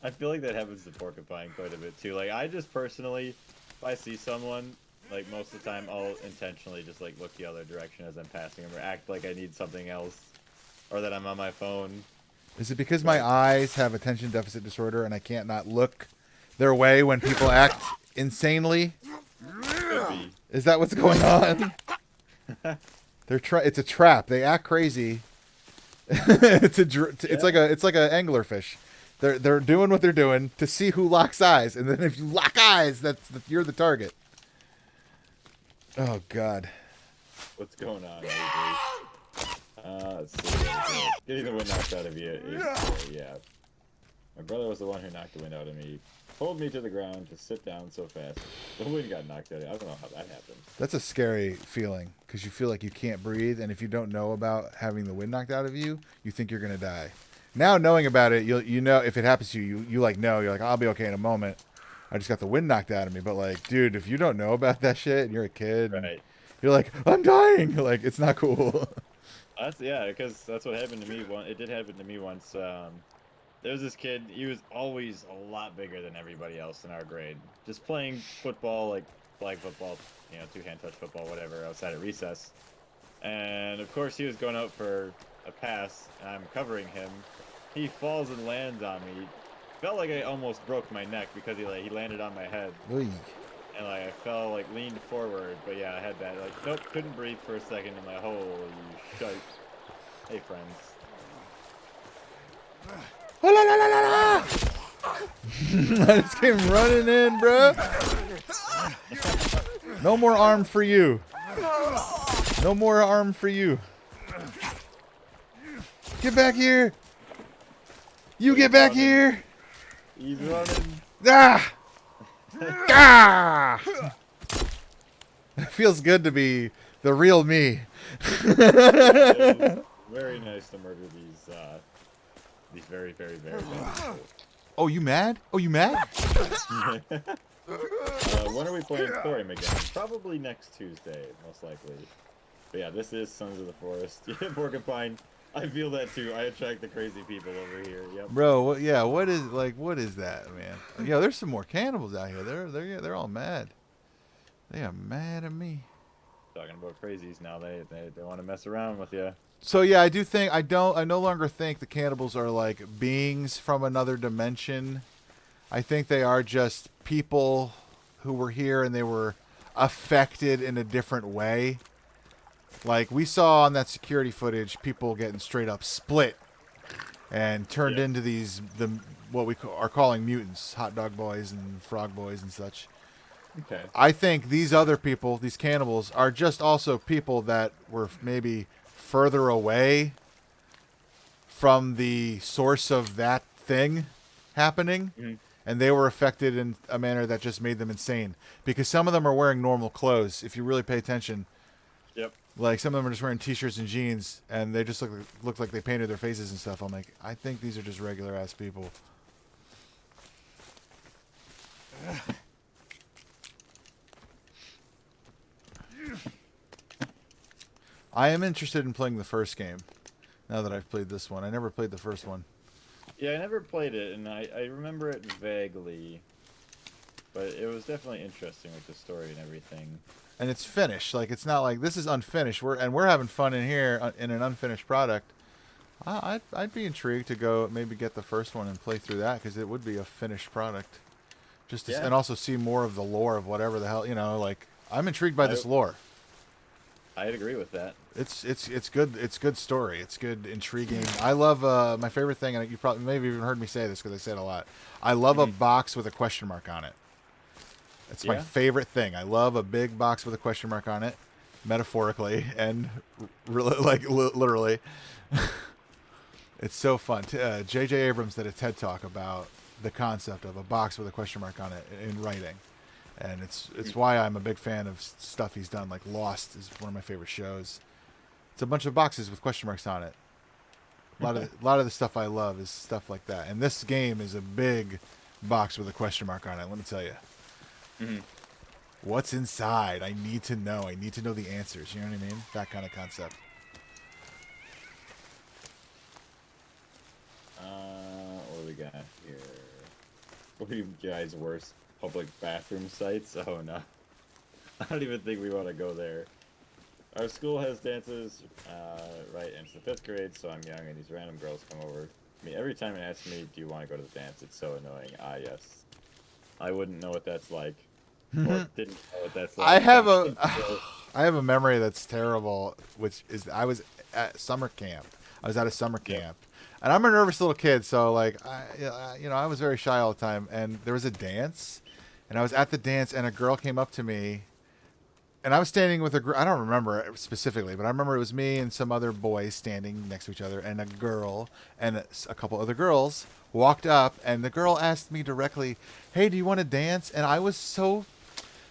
I feel like that happens to Porcupine quite a bit too. Like, I just personally, if I see someone, like most of the time, I'll intentionally just like look the other direction as I'm passing them, or act like I need something else, or that I'm on my phone. Is it because my eyes have attention deficit disorder and I can't not look their way when people act insanely? Could be. Is that what's going on? It's a trap. They act crazy. It's like a anglerfish. They're doing what they're doing to see who locks eyes, and then if you lock eyes, you're the target. Oh God. What's going on, AJ? Let's see. Getting the wind knocked out of you is yeah. My brother was the one who knocked the wind out of me. Pulled me to the ground to sit down so fast. The wind got knocked out of me. I don't know how that happened. That's a scary feeling, because you feel like you can't breathe, and if you don't know about having the wind knocked out of you, you think you're gonna die. Now knowing about it, you know if it happens to you, you like know, you're like, I'll be okay in a moment. I just got the wind knocked out of me. But like, dude, if you don't know about that shit and you're a kid, Right. you're like, I'm dying. Like, it's not cool. Yeah, because that's what happened to me. It did happen to me once. There's this kid. He was always a lot bigger than everybody else in our grade. Just playing football, like flag football, two-hand touch football, whatever, outside of recess. And of course, he was going out for a pass, and I'm covering him. He falls and lands on me. Felt like I almost broke my neck because he landed on my head, Oy. and like I fell, like leaned forward. But yeah, I had that, like, nope, couldn't breathe for a second. I'm like, holy shite. Hey, friends. Oh, la, la, la, la, la. I just came running in, bro. No more arm for you. No more arm for you. Get back here. You get back here. He's running. Ah! Ah! It feels good to be the real me. It was very nice to murder these very, very, very bad people. Oh, you mad? Oh, you mad? When are we playing Thorium again? Probably next Tuesday, most likely. But yeah, this is Sons of the Forest. Yeah, Porcupine. I feel that too. I attract the crazy people over here. Yep. Bro, what is that, man? Yo, there's some more cannibals out here. They're all mad. They are mad at me. Talking about crazies now. They want to mess around with you. So yeah, I do think I no longer think the cannibals are like beings from another dimension. I think they are just people who were here and they were affected in a different way. Like we saw on that security footage, people getting straight up split and turned into what we are calling mutants, hot dog boys and frog boys and such. Okay. I think these other people, these cannibals, are just also people that were maybe further away from the source of that thing happening. Mm-hmm. And they were affected in a manner that just made them insane. Because some of them are wearing normal clothes, if you really pay attention. Yep. Like, some of them are just wearing t-shirts and jeans, and they just look like they painted their faces and stuff. I'm like, I think these are just regular-ass people. I am interested in playing the first game, now that I've played this one. I never played the first one. Yeah, I never played it, and I remember it vaguely. But it was definitely interesting with the story and everything. And it's finished. Like, it's not like this is unfinished. We're having fun in here in an unfinished product. I'd be intrigued to go maybe get the first one and play through that, because it would be a finished product. Just to, and also see more of the lore of whatever the hell, like, I'm intrigued by this lore. I'd agree with that. It's good. It's good story. It's good, intriguing. I love my favorite thing, and you probably maybe even heard me say this because I say it a lot. I love a box with a question mark on it. It's my favorite thing. I love a big box with a question mark on it, metaphorically and literally. It's so fun. J.J. Abrams did a TED Talk about the concept of a box with a question mark on it in writing. And it's why I'm a big fan of stuff he's done. Like Lost is one of my favorite shows. It's a bunch of boxes with question marks on it. A lot of the stuff I love is stuff like that. And this game is a big box with a question mark on it. Let me tell you. Mm-hmm. What's inside? I need to know. I need to know the answers. You know what I mean? That kind of concept. What do we got here? What are you guys' worst public bathroom sites? Oh no. I don't even think we want to go there. Our school has dances, right, and it's the 5th grade, so I'm young, and these random girls come over. I mean, every time they ask me, do you want to go to the dance, it's so annoying. Ah, yes. I wouldn't know what that's like. Or didn't know what that's like. I have a memory that's terrible, which is I was at summer camp. I was at a summer camp. And I'm a nervous little kid, so, like, I was very shy all the time. And there was a dance, and I was at the dance, and a girl came up to me. And I was standing with a girl. I don't remember it specifically, but I remember it was me and some other boys standing next to each other, and a girl and a couple other girls walked up, and the girl asked me directly, "Hey, do you want to dance?" And I was so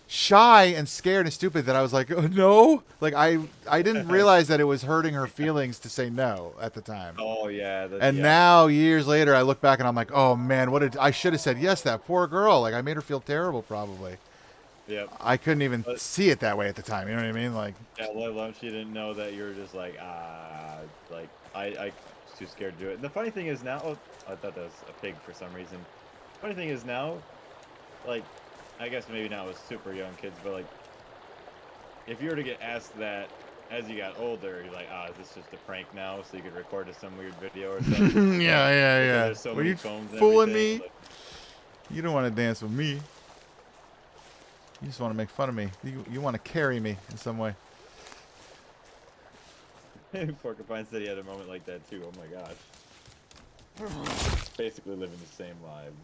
shy and scared and stupid that I was like, "Oh, no." Like I didn't realize that it was hurting her feelings to say no at the time. Oh yeah. And now years later, I look back and I'm like, "Oh man, I should have said yes." That poor girl. Like I made her feel terrible, probably. Yep. I couldn't even see it that way at the time. You know what I mean? Like, yeah, let alone she didn't know that you were just like, like I too scared to do it. And the funny thing is now, oh, I thought that was a pig for some reason. Funny thing is now, like, I guess maybe not with super young kids, but like, if you were to get asked that as you got older, you're like, is this just a prank now? So you could record to some weird video or something. Yeah. There's so many phones and fooling everything, me? like, You don't want to dance with me. You just want to make fun of me. You want to carry me in some way. Porcupine said he had a moment like that too. Oh my gosh. Basically living the same lives.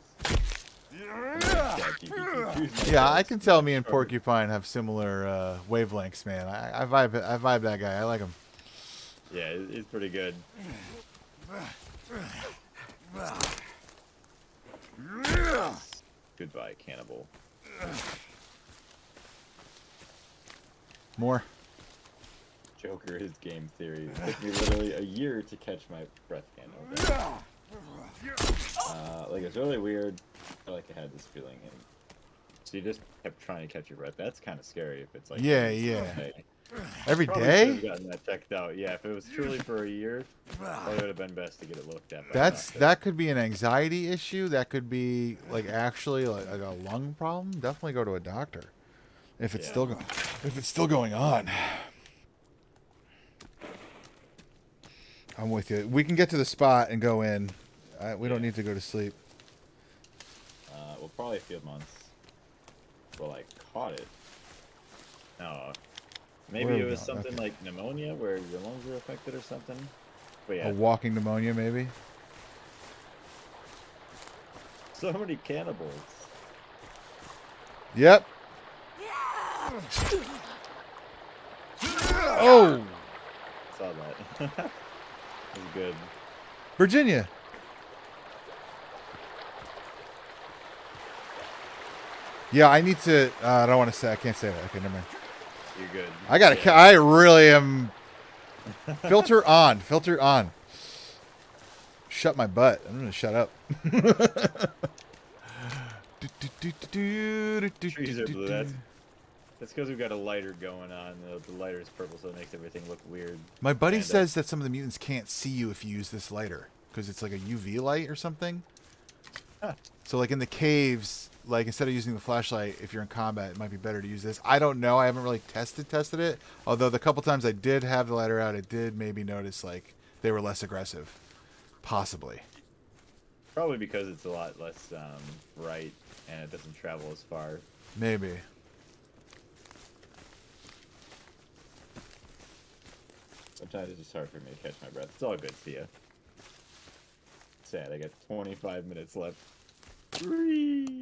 Yeah, I can tell me and Porcupine have similar wavelengths, man. I vibe that guy. I like him. Yeah, he's pretty good. Goodbye, cannibal. More. Joker, his game theory. It took me literally a year to catch my breath again. Like, it's really weird. I feel like I had this feeling. And so you just kept trying to catch your breath. That's kind of scary if it's like... Yeah. Every day? Probably should have gotten that checked out. Yeah, if it was truly for a year, probably would have been best to get it looked at. That could be an anxiety issue. That could be, like, actually like a lung problem. Definitely go to a doctor if it's still going on. I'm with you. We can get to the spot and go in. We don't need to go to sleep. Well, probably a few months. Well, I caught it. No. Maybe it was something like pneumonia where your lungs were affected or something. But yeah. A walking pneumonia, maybe? So many cannibals. Yep. Oh! Saw that. That was good. Virginia. Yeah, I need to... I don't want to say... I can't say that. Okay, never mind. You're good. I gotta... Yeah. I really am... Filter on. Filter on. Shut my butt. I'm gonna shut up. Trees are blue. That's because we've got a lighter going on. The lighter is purple, so it makes everything look weird. My buddy says that some of the mutants can't see you if you use this lighter. Because it's like a UV light or something. Huh. So like in the caves... Like, instead of using the flashlight, if you're in combat, it might be better to use this. I don't know. I haven't really tested it. Although the couple times I did have the lighter out, it did maybe notice, like, they were less aggressive. Possibly. Probably because it's a lot less bright and it doesn't travel as far. Maybe. Sometimes it's just hard for me to catch my breath. It's all good, see ya. Sad, I got 25 minutes left. 3.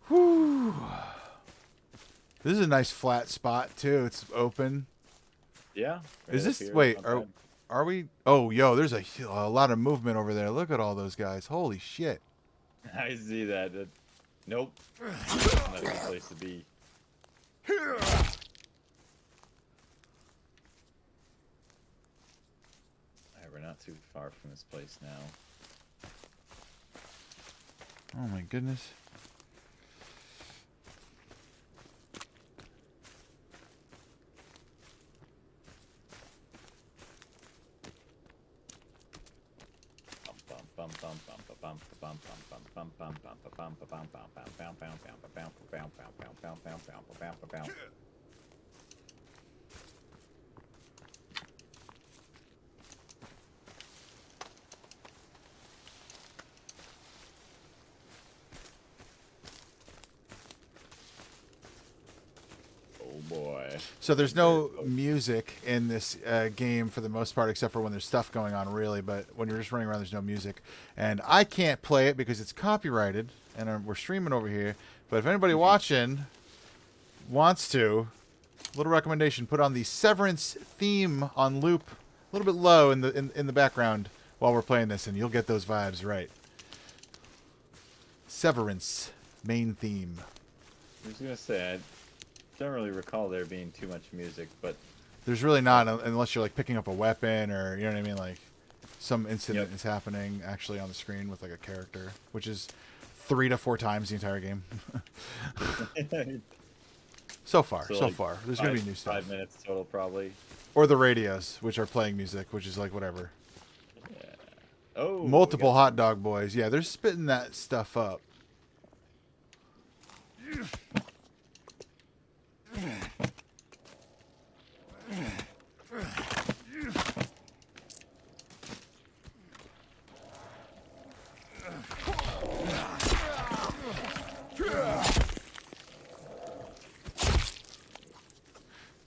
Whew. This is a nice flat spot too. It's open. Yeah. Right is this? Wait, are we? Oh, yo, there's a lot of movement over there. Look at all those guys. Holy shit. I see that. Nope. Not a good place to be. Alright, we're not too far from this place now. Oh my goodness. Boy. So there's no music in this game for the most part, except for when there's stuff going on, really. But when you're just running around, there's no music. And I can't play it because it's copyrighted, and we're streaming over here. But if anybody watching wants to, little recommendation: put on the Severance theme on loop, a little bit low in the background while we're playing this, and you'll get those vibes right. Severance main theme. I was gonna say. Don't really recall there being too much music, but there's really not unless you're like picking up a weapon or you know what I mean, like some incident is happening actually on the screen with like a character, which is 3 to 4 times the entire game. So far, So, so like, far. There's going to be new stuff. 5 minutes total, probably. Or the radios, which are playing music, which is like whatever. Yeah. Oh, we Multiple got hot dog boys. Yeah, they're spitting that stuff up.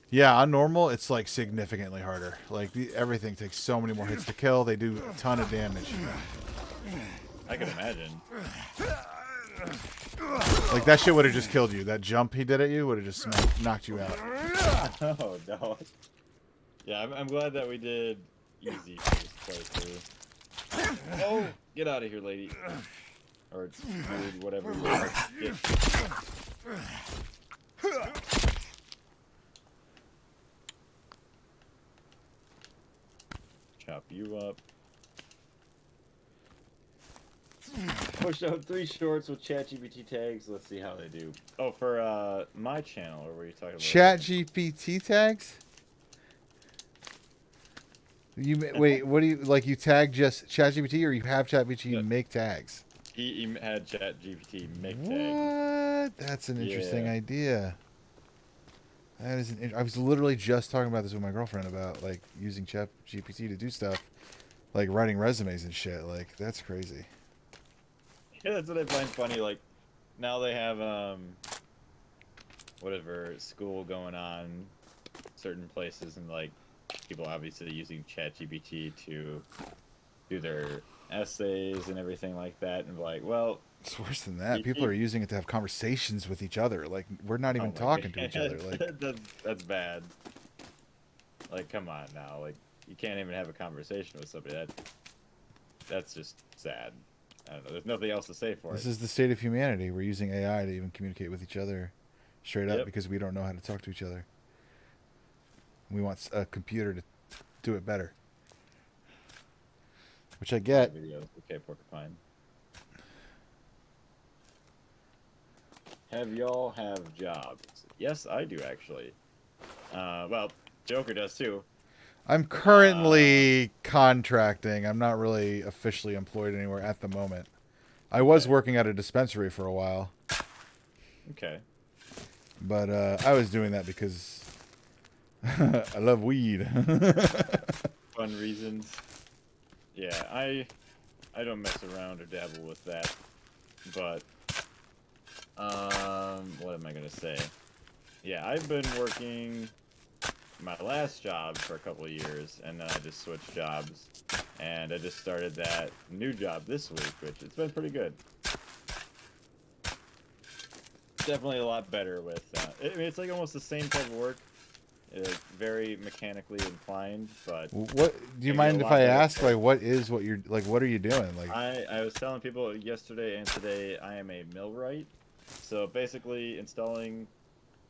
Yeah, on normal, it's like significantly harder. Like everything takes so many more hits to kill. They do a ton of damage. I can imagine. Like that shit would have just killed you. That jump he did at you would have just knocked you out. Oh no. Yeah, I'm glad that we did easy for this playthrough. Oh, get out of here, lady. Or it's weird, whatever you are. Get. Chop you up. Push out 3 shorts with ChatGPT tags. Let's see how they do. Oh, for my channel, or were you talking about? ChatGPT tags? You wait, what do you like? You tag just ChatGPT, or you have ChatGPT make tags? He had ChatGPT make tags. What? That's an interesting Yeah. idea. That is I was literally just talking about this with my girlfriend about like using ChatGPT to do stuff, like writing resumes and shit. Like that's crazy. Yeah, that's what I find funny. Like, now they have whatever school going on, certain places, and like people obviously using ChatGPT to do their essays and everything like that. And like, well, It's worse than that. People are using it to have conversations with each other. Like we're not even talking to each other. Like that's bad. Like, come on now. Like, you can't even have a conversation with somebody. That's just sad. I don't know. There's nothing else to say for it. This is the state of humanity. We're using AI to even communicate with each other straight up because we don't know how to talk to each other. We want a computer to do it better. Which I get. Videos. Okay, porcupine. Have y'all have jobs? Yes, I do actually. Well, Joker does too. I'm currently contracting. I'm not really officially employed anywhere at the moment. I was working at a dispensary for a while. Okay. But I was doing that because I love weed. Fun reasons. Yeah, I don't mess around or dabble with that. But what am I gonna say? Yeah, I've been working my last job for a couple of years, and then I just switched jobs, and I just started that new job this week, which it's been pretty good. Definitely a lot better with I mean, it's like almost the same type of work. It's very mechanically inclined, but what do you mind if I ask? Like, what you're like? What are you doing? Like, I was telling people yesterday and today I am a millwright, so basically installing,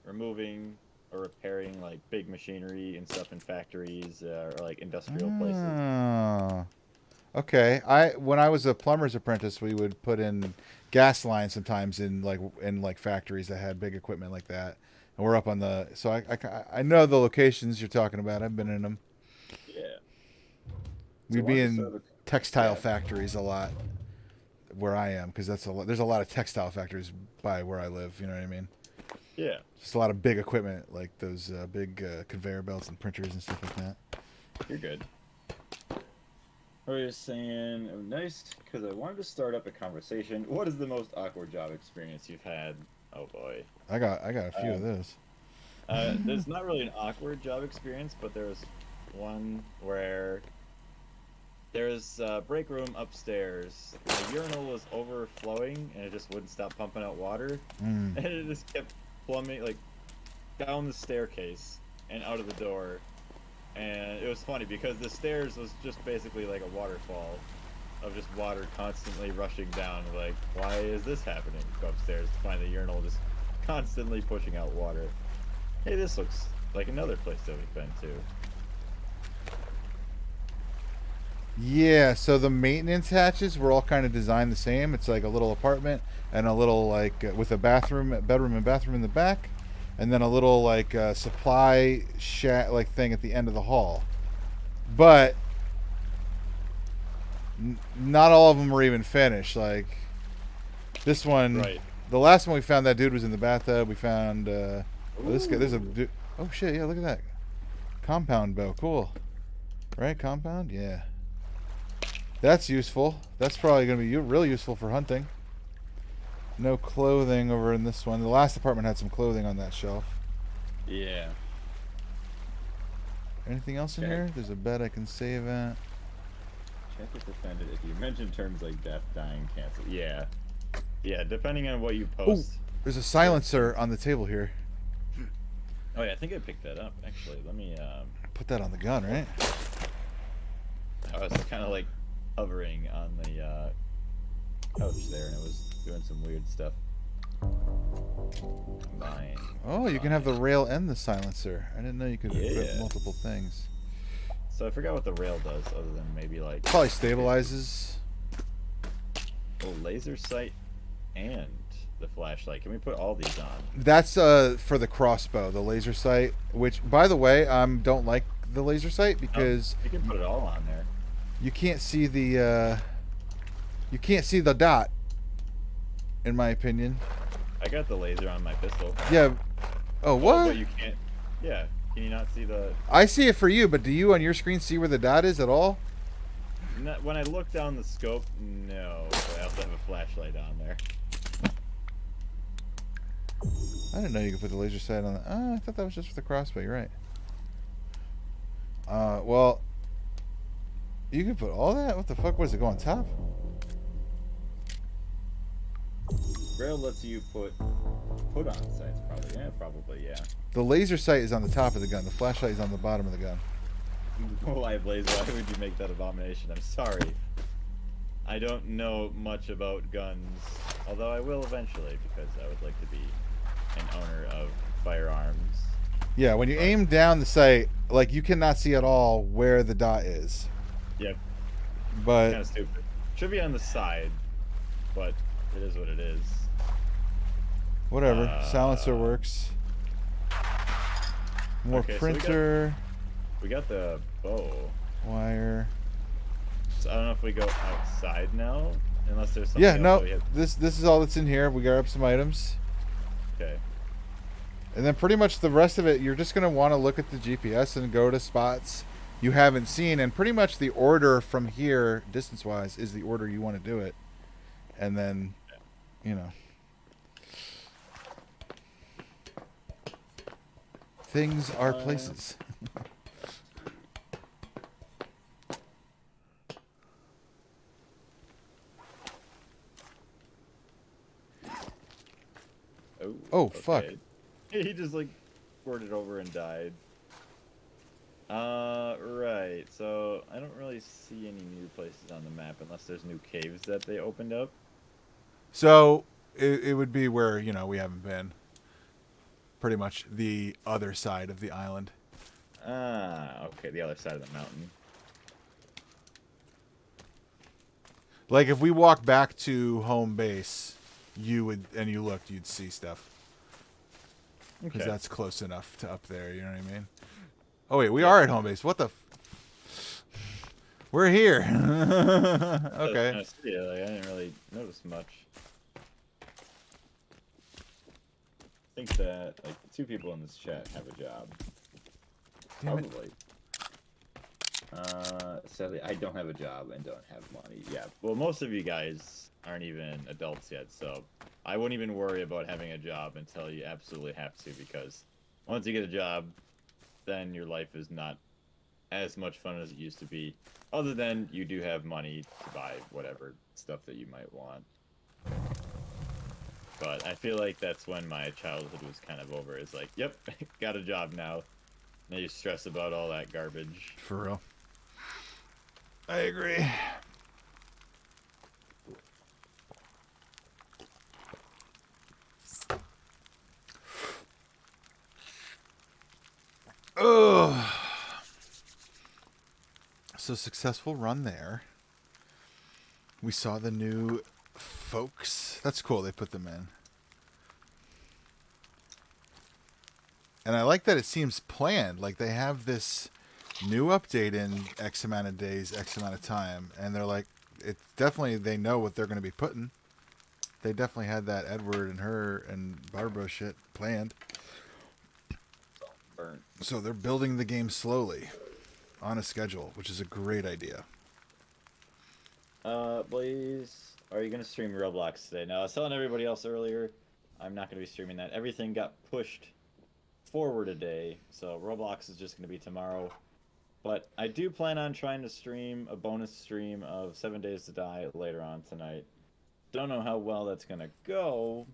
removing, or repairing like big machinery and stuff in factories or like industrial places. Okay. When I was a plumber's apprentice, we would put in gas lines sometimes in like factories that had big equipment like that. And we're up on the I know the locations you're talking about. I've been in them. Yeah. We'd be in textile factories a lot where I am because there's a lot of textile factories by where I live. You know what I mean? Yeah. Just a lot of big equipment, like those big conveyor belts and printers and stuff like that. You're good. I was saying, oh, nice, because I wanted to start up a conversation. What is the most awkward job experience you've had? Oh boy. I got a few of those. There's not really an awkward job experience, but there was one where there's a break room upstairs. The urinal was overflowing, and it just wouldn't stop pumping out water. And it just kept plumbing, like, down the staircase and out of the door. And it was funny because the stairs was just basically like a waterfall of just water constantly rushing down. Like, why is this happening? Go upstairs to find the urinal just constantly pushing out water. Hey, this looks like another place that we've been to. Yeah, so the maintenance hatches were all kind of designed the same. It's like a little apartment and a little like with a bedroom and bathroom in the back, and then a little like supply shack like thing at the end of the hall. But not all of them were even finished. Like this one, Right. the last one we found, that dude was in the bathtub. We found oh, this guy. There's a Ooh. dude. Oh shit! Yeah, look at that compound bow. Cool, right? Compound. Yeah, that's useful. That's probably gonna be really useful for hunting. No clothing over in this one. The last apartment had some clothing on that shelf. Yeah. Anything else in Okay. here? There's a bed I can save at. Check if offended if you mention terms like death, dying, cancel. Yeah. Yeah, depending on what you Oh, post. there's a silencer on the table here. Oh yeah, I think I picked that up actually. Let me Put that on the gun, right? I was kind of like hovering on the couch there and it was doing some weird stuff. Combine. Oh, you can have the rail and the silencer. I didn't know you could equip Yeah. multiple things. So I forgot what the rail does other than maybe like Probably stabilizes. oh, laser sight and the flashlight. Can we put all these on? That's for the crossbow, the laser sight. Which, by the way, don't like the laser sight because You can put it all on there. you can't see the dot. In my opinion. I got the laser on my pistol. Yeah. Oh, Oh, what? but you can't. Yeah. Can you not see the? I see it for you, but do you on your screen see where the dot is at all? Not, when I look down the scope, no. But I also have a flashlight on there. I didn't know you could put the laser sight on. Oh, I thought that was just for the crossbow. You're right. Well, you can put all that. What the fuck? Was it go on top? Rail lets you put on sights, probably. Yeah, probably. Yeah. The laser sight is on the top of the gun. The flashlight is on the bottom of the gun. Why, Blaze? Why would you make that abomination? I'm sorry. I don't know much about guns, although I will eventually because I would like to be an owner of firearms. Yeah, when you aim down the sight, like you cannot see at all where the dot is. Yep. But Kind of stupid. Should be on the side, but it is what it is. whatever. Silencer works. More Okay, so printer. We got the bow. Wire. So I don't know if we go outside now, unless there's something Yeah, else no. that we have. This is all that's in here. We got up some items. Okay. And then pretty much the rest of it, you're just going to want to look at the GPS and go to spots you haven't seen. And pretty much the order from here, distance-wise, is the order you want to do it. And then, you know. Things are places. Oh, fuck. He just like squirted over and died. Right. So I don't really see any new places on the map unless there's new caves that they opened up. So it would be where, you know, we haven't been. Pretty much the other side of the island. Ah, okay, the other side of the mountain. Like if we walk back to home base, you would, and you looked, you'd see stuff. Because Okay. that's close enough to up there, you know what I mean? Oh wait, we are at home base. What the we're here. Okay. Yeah, like, I didn't really notice much. I think that like 2 people in this chat have a job. Damn it. Probably. Sadly, I don't have a job and don't have money. Yeah, well, most of you guys aren't even adults yet, so I wouldn't even worry about having a job until you absolutely have to, because once you get a job, then your life is not as much fun as it used to be, other than you do have money to buy whatever stuff that you might want. But I feel like that's when my childhood was kind of over. It's like, yep, got a job now. Now you stress about all that garbage. For real. I agree. Oh. So successful run there. We saw the new folks. That's cool. They put them in. And I like that it seems planned. Like they have this new update in X amount of days, X amount of time, and they're like, it's definitely they know what they're going to be putting. They definitely had that Edward and her and Barbara shit planned. Burnt. So they're building the game slowly, on a schedule, which is a great idea. Blaze, are you gonna stream Roblox today? No, I was telling everybody else earlier, I'm not gonna be streaming that. Everything got pushed forward a day, so Roblox is just gonna be tomorrow. But I do plan on trying to stream a bonus stream of 7 Days to Die later on tonight. Don't know how well that's gonna go,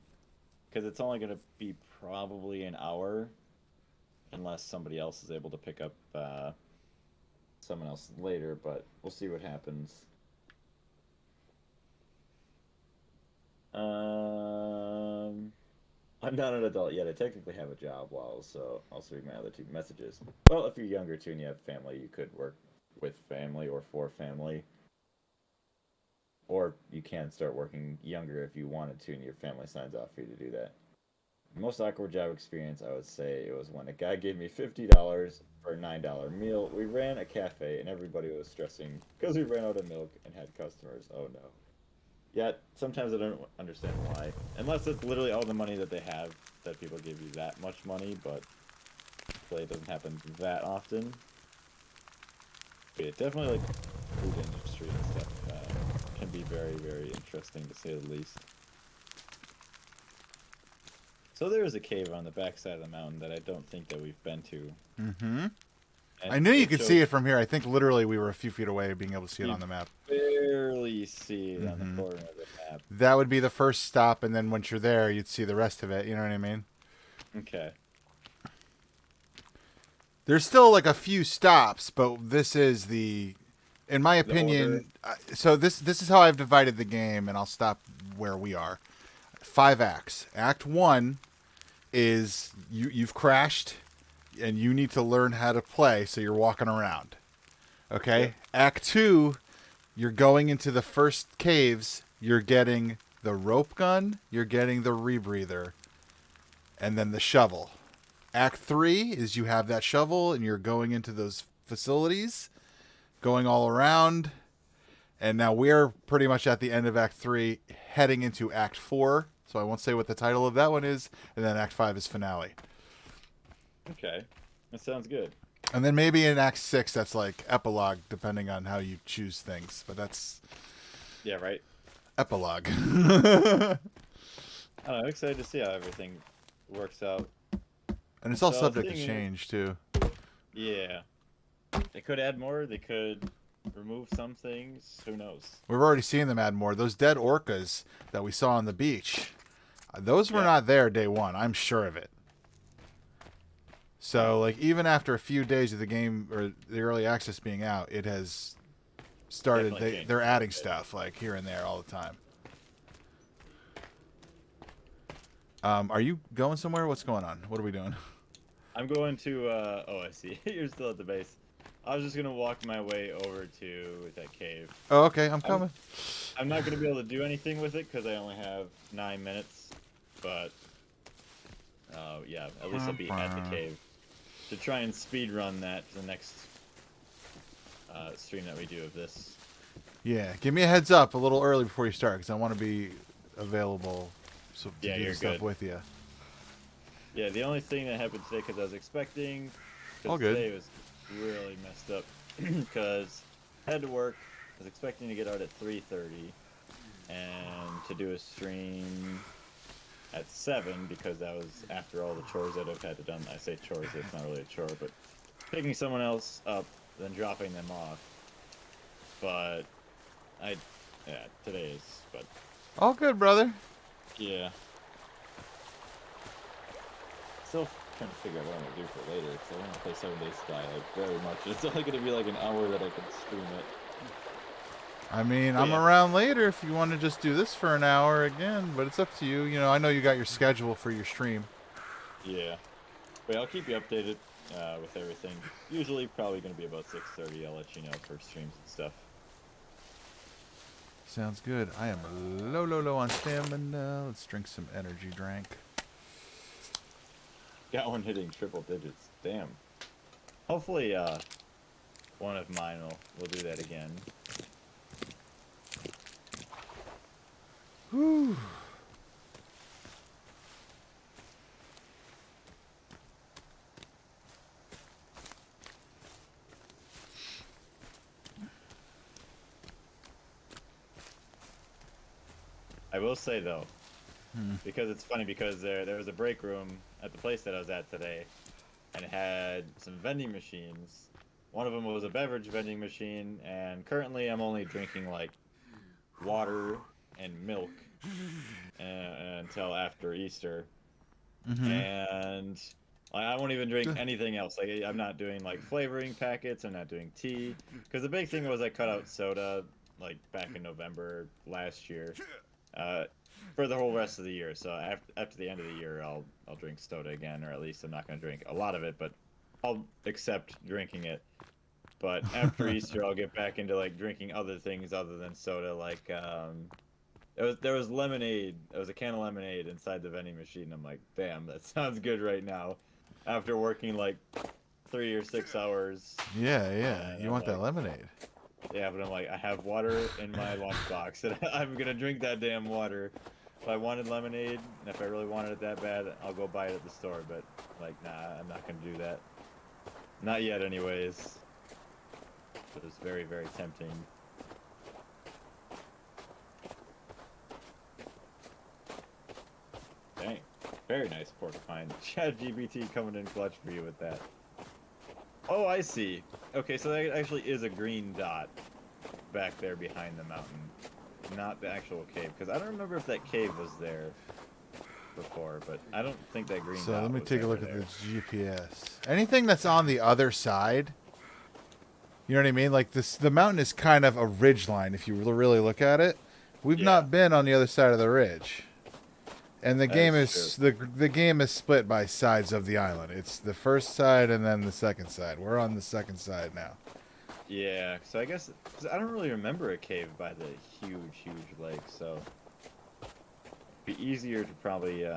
because it's only gonna be probably an hour, unless somebody else is able to pick up someone else later. But we'll see what happens. I'm not an adult yet. I technically have a job so I'll read my other two messages. Well, if you're younger too and you have family, you could work with family or for family. Or you can start working younger if you wanted to and your family signs off for you to do that. Most awkward job experience, I would say, it was when a guy gave me $50 for a $9 meal. We ran a cafe and everybody was stressing because we ran out of milk and had customers. Oh no. Yeah, sometimes I don't understand why. Unless it's literally all the money that they have, that people give you that much money, but it doesn't happen that often. But yeah, definitely like food industry and stuff can be very, very interesting to say the least. So there is a cave on the backside of the mountain that I don't think that we've been to. Mm-hmm. I knew you could see it from here. I think literally we were a few feet away of being able to see it on the map. Barely see it on the corner of the map. That would be the first stop, and then once you're there, you'd see the rest of it. You know what I mean? Okay. There's still like a few stops, but this is the, in my opinion, so this is how I've divided the game, and I'll stop where we are. 5 acts. Act 1 is you've crashed, and you need to learn how to play, so you're walking around. Okay? Yep. Act 2, you're going into the first caves, you're getting the rope gun, you're getting the rebreather, and then the shovel. Act 3 is you have that shovel, and you're going into those facilities, going all around, and now we're pretty much at the end of Act 3, heading into Act 4, so I won't say what the title of that one is, and then Act 5 is finale. Okay, that sounds good. And then maybe in Act 6, that's like epilogue, depending on how you choose things. But that's... Yeah, right? Epilogue. I don't know, I'm excited to see how everything works out. And it's all subject to change, too. Yeah. They could add more, they could remove some things, who knows? We've already seen them add more. Those dead orcas that we saw on the beach, those were not there day one, I'm sure of it. So, like, even after a few days of the game, or the early access being out, it has started, they're adding stuff, like, here and there all the time. Are you going somewhere? What's going on? What are we doing? I'm going to, oh, I see. You're still at the base. I was just going to walk my way over to that cave. Oh, okay. I'm coming. I'm not going to be able to do anything with it because I only have 9 minutes. But, yeah, at least I'll be at the cave. To try and speed run that to the next stream that we do of this. Yeah, give me a heads up a little early before you start because I want to be available to do stuff with you. Yeah, the only thing that happened today because I was expecting... All good. Today was really messed up because I had to work. I was expecting to get out at 3:30 and to do a stream at 7 because that was after all the chores that I've had to done. I say chores, it's not really a chore, but picking someone else up, then dropping them off. But today is, but... All good, brother. Yeah. Still trying to figure out what I'm going to do for later, because I want to play 7 Days to Die, like, very much. It's only going to be like an hour that I can stream it. I mean, I'm around later if you want to just do this for an hour again, but it's up to you. You know, I know you got your schedule for your stream. Yeah. But I'll keep you updated with everything. Usually probably going to be about 6:30. I'll let you know for streams and stuff. Sounds good. I am low on stamina. Let's drink some energy drink. Got one hitting triple digits. Damn. Hopefully, one of mine will do that again. Whew. I will say though, because it's funny because there was a break room at the place that I was at today, and it had some vending machines. One of them was a beverage vending machine, and currently I'm only drinking like water and milk until after Easter, and I won't even drink anything else. Like I'm not doing like flavoring packets. I'm not doing tea because the big thing was I cut out soda like back in November last year. For the whole rest of the year. So after the end of the year, I'll drink soda again, or at least I'm not going to drink a lot of it, but I'll accept drinking it. But after Easter, I'll get back into like drinking other things other than soda. Like there was lemonade. There was a can of lemonade inside the vending machine. I'm like, damn, that sounds good right now. After working like 3 or 6 hours. Yeah. You want like, that lemonade? Yeah, but I'm like, I have water in my lunchbox, and I'm gonna drink that damn water. If I wanted lemonade, and if I really wanted it that bad, I'll go buy it at the store. But like, nah, I'm not gonna do that. Not yet, anyways. But it's very, very tempting. Dang, very nice porcupine. ChatGPT coming in clutch for you with that. Oh, I see. Okay, so that actually is a green dot back there behind the mountain, not the actual cave. Because I don't remember if that cave was there before, but I don't think that green dot was So let me take a look there. at the GPS. Anything that's on the other side, you know what I mean? Like this, the mountain is kind of a ridge line if you really look at it. We've not been on the other side of the ridge. And the game is the game is split by sides of the island. It's the first side and then the second side. We're on the second side now. Yeah, so I guess cause I don't really remember a cave by the huge lake, so it'd be easier to probably. Shit,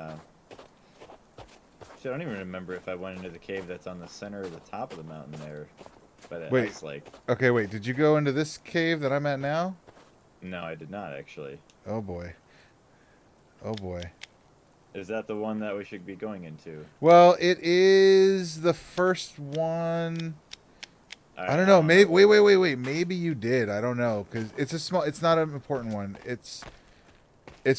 I don't even remember if I went into the cave that's on the center or the top of the mountain there, by that ice lake. Okay, wait. Did you go into this cave that I'm at now? No, I did not actually. Oh boy. Oh boy. Is that the one that we should be going into? Well, it is the first one. I don't know. Maybe wait. Maybe you did. I don't know because it's a small. It's not an important one. It's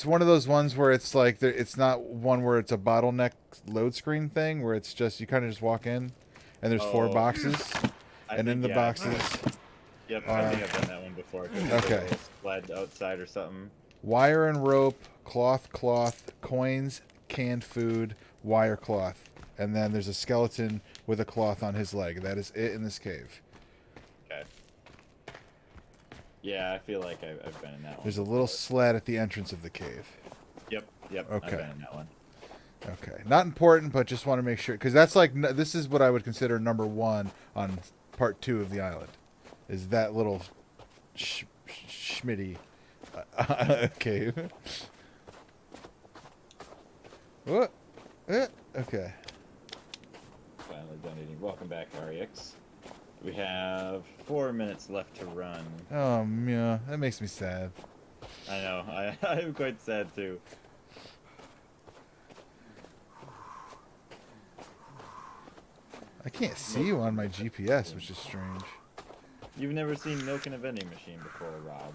one of those ones where it's like it's not one where it's a bottleneck load screen thing where it's just you kind of just walk in, and there's 4 boxes, and in the boxes. Yep, I think I've done that one before. Okay. Sled outside or something. Wire and rope, cloth, coins, canned food, wire cloth, and then there's a skeleton with a cloth on his leg. That is it in this cave. Okay. Yeah, I feel like I've been in that one. There's a little sled at the entrance of the cave. Yep. Okay. I've been in that one. Okay. Not important, but just want to make sure because that's like this is what I would consider number 1 on part 2 of the island, is that little schmitty cave. What? Okay. Finally done eating. Welcome back, REX. We have 4 minutes left to run. Oh, yeah. That makes me sad. I know. I'm quite sad, too. I can't see you on my GPS, which is strange. You've never seen milk in a vending machine before, Rob.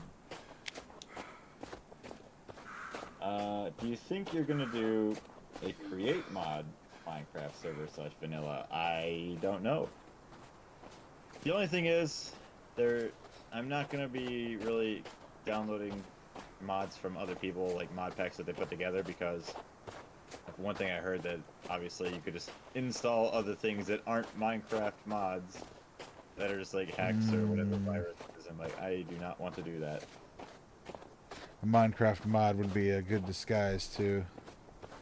Do you think you're gonna do a create mod Minecraft server / vanilla? I don't know. The only thing is, I'm not gonna be really downloading mods from other people, like mod packs that they put together, because one thing I heard that obviously you could just install other things that aren't Minecraft mods that are just like hacks or whatever viruses. I'm like, I do not want to do that. A Minecraft mod would be a good disguise too.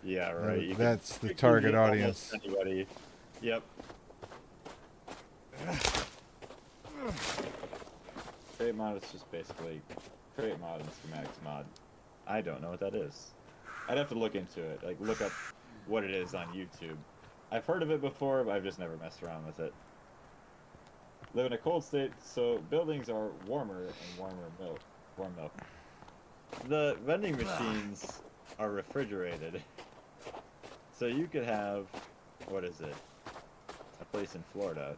Yeah, right. That's the target audience. Anybody. Yep. Create mod is just basically create mod and schematics mod. I don't know what that is. I'd have to look into it. Like look up what it is on YouTube. I've heard of it before, but I've just never messed around with it. Live in a cold state, so buildings are warmer and warm milk. The vending machines are refrigerated, so you could have, what is it? A place in Florida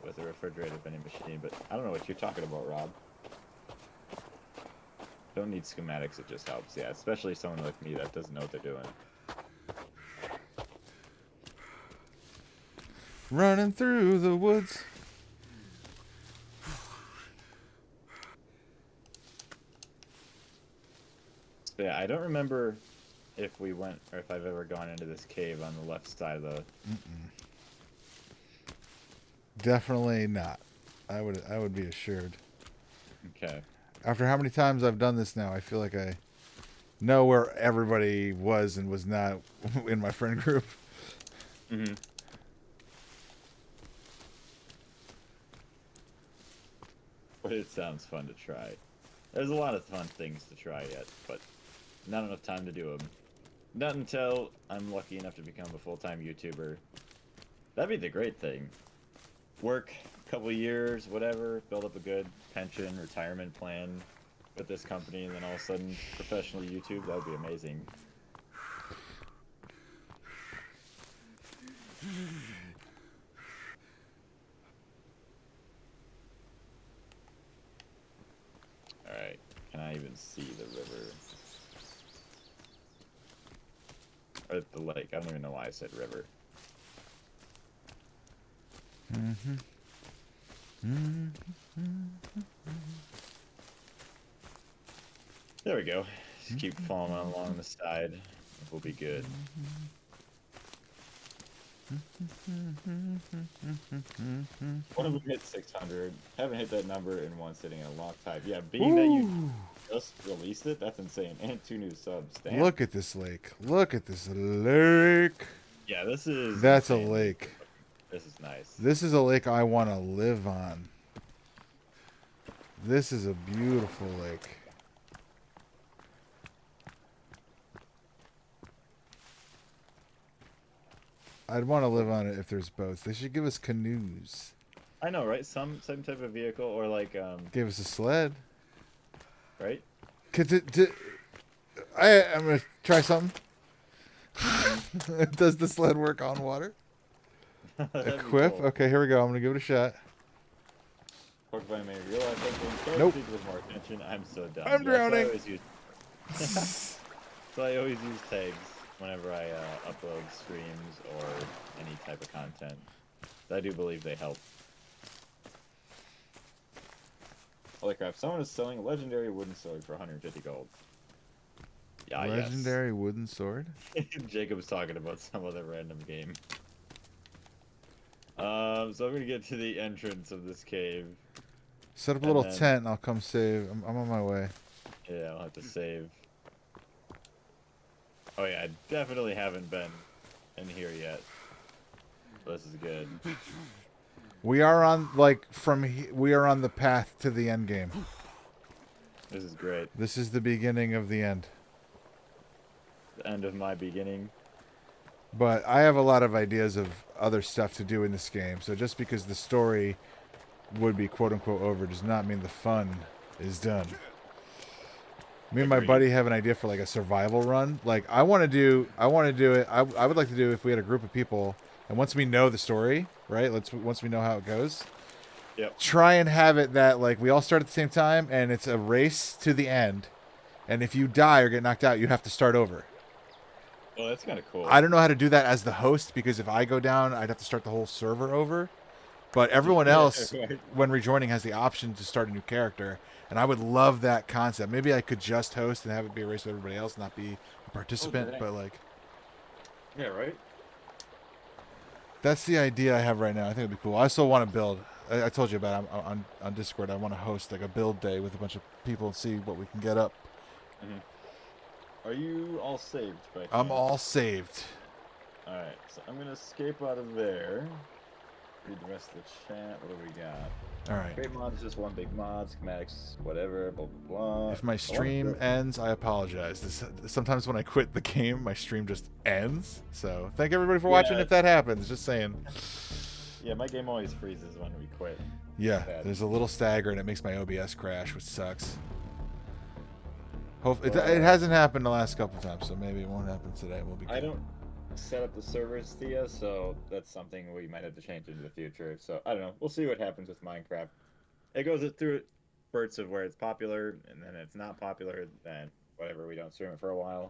with a refrigerated vending machine, but I don't know what you're talking about, Rob. Don't need schematics, it just helps. Yeah, especially someone like me that doesn't know what they're doing. Running through the woods. So yeah, I don't remember if we went or if I've ever gone into this cave on the left side of the. Definitely not. I would be assured. Okay. After how many times I've done this now, I feel like I know where everybody was and was not in my friend group. Mm-hmm. But it sounds fun to try. There's a lot of fun things to try yet, but not enough time to do them. Not until I'm lucky enough to become a full-time YouTuber. That'd be the great thing. Work a couple years, whatever, build up a good pension, retirement plan with this company, and then all of a sudden, professional YouTube, that would be amazing. Alright, can I even see the river? Or the lake, I don't even know why I said river. There we go. Just keep following along the side. We'll be good. One of them hit 600. Haven't hit that number in one sitting in a long time. Yeah, being that you just released it, that's insane. And 2 new subs. Damn. Look at this lake. Look at this lake. Yeah, this is. That's insane. a lake. This is nice. This is a lake I want to live on. This is a beautiful lake. I'd want to live on it if there's boats. They should give us canoes. I know, right? Some type of vehicle or like Give us a sled. Right? I'm gonna try something. Does the sled work on water? Equip. Cool. Okay, here we go. I'm gonna give it a shot. Porcupine may realize something. Nope. With more attention. I'm so dumb. I'm drowning. So I always use tags whenever I upload streams or any type of content. I do believe they help. Holy crap, someone is selling a legendary wooden sword for 150 gold. Yeah, Legendary wooden sword? Jacob's talking about some other random game. So I'm gonna get to the entrance of this cave. Set up a little tent and I'll come save. I'm on my way. Yeah, I'll have to save. Oh yeah, I definitely haven't been in here yet. This is good. We are on we are on the path to the end game. This is great. This is the beginning of the end. The end of my beginning. But I have a lot of ideas of other stuff to do in this game. So just because the story would be quote unquote over does not mean the fun is done. Me and my buddy have an idea for like a survival run. Like I want to do it. I would like to do if we had a group of people, and once we know the story, right? Once we know how it goes, yep. Try and have it that like we all start at the same time, and it's a race to the end. And if you die or get knocked out, you have to start over. Well, that's kind of cool. I don't know how to do that as the host because if I go down, I'd have to start the whole server over. But everyone else, when rejoining, has the option to start a new character. And I would love that concept. Maybe I could just host and have it be a race with everybody else, not be a participant. But like, yeah, right. That's the idea I have right now. I think it'd be cool. I still want to build. I told you about it on Discord. I want to host like a build day with a bunch of people and see what we can get up. Mm-hmm. Are you all saved? By I'm all saved. All right, so I'm gonna escape out of there. read the rest of the chat. What do we got? All right. Great mod is just one big mod. Schematics, whatever. Blah blah blah. If my stream ends, I apologize. Sometimes when I quit the game, my stream just ends. So thank everybody for watching. If that happens, just saying. Yeah, my game always freezes when we quit. Yeah, there's a little stagger and it makes my OBS crash, which sucks. It hasn't happened the last couple times, so maybe it won't happen today. We'll be good. I don't set up the servers, Thea, so that's something we might have to change into the future. So I don't know. We'll see what happens with Minecraft. It goes through spurts of where it's popular, and then it's not popular, then whatever, we don't stream it for a while.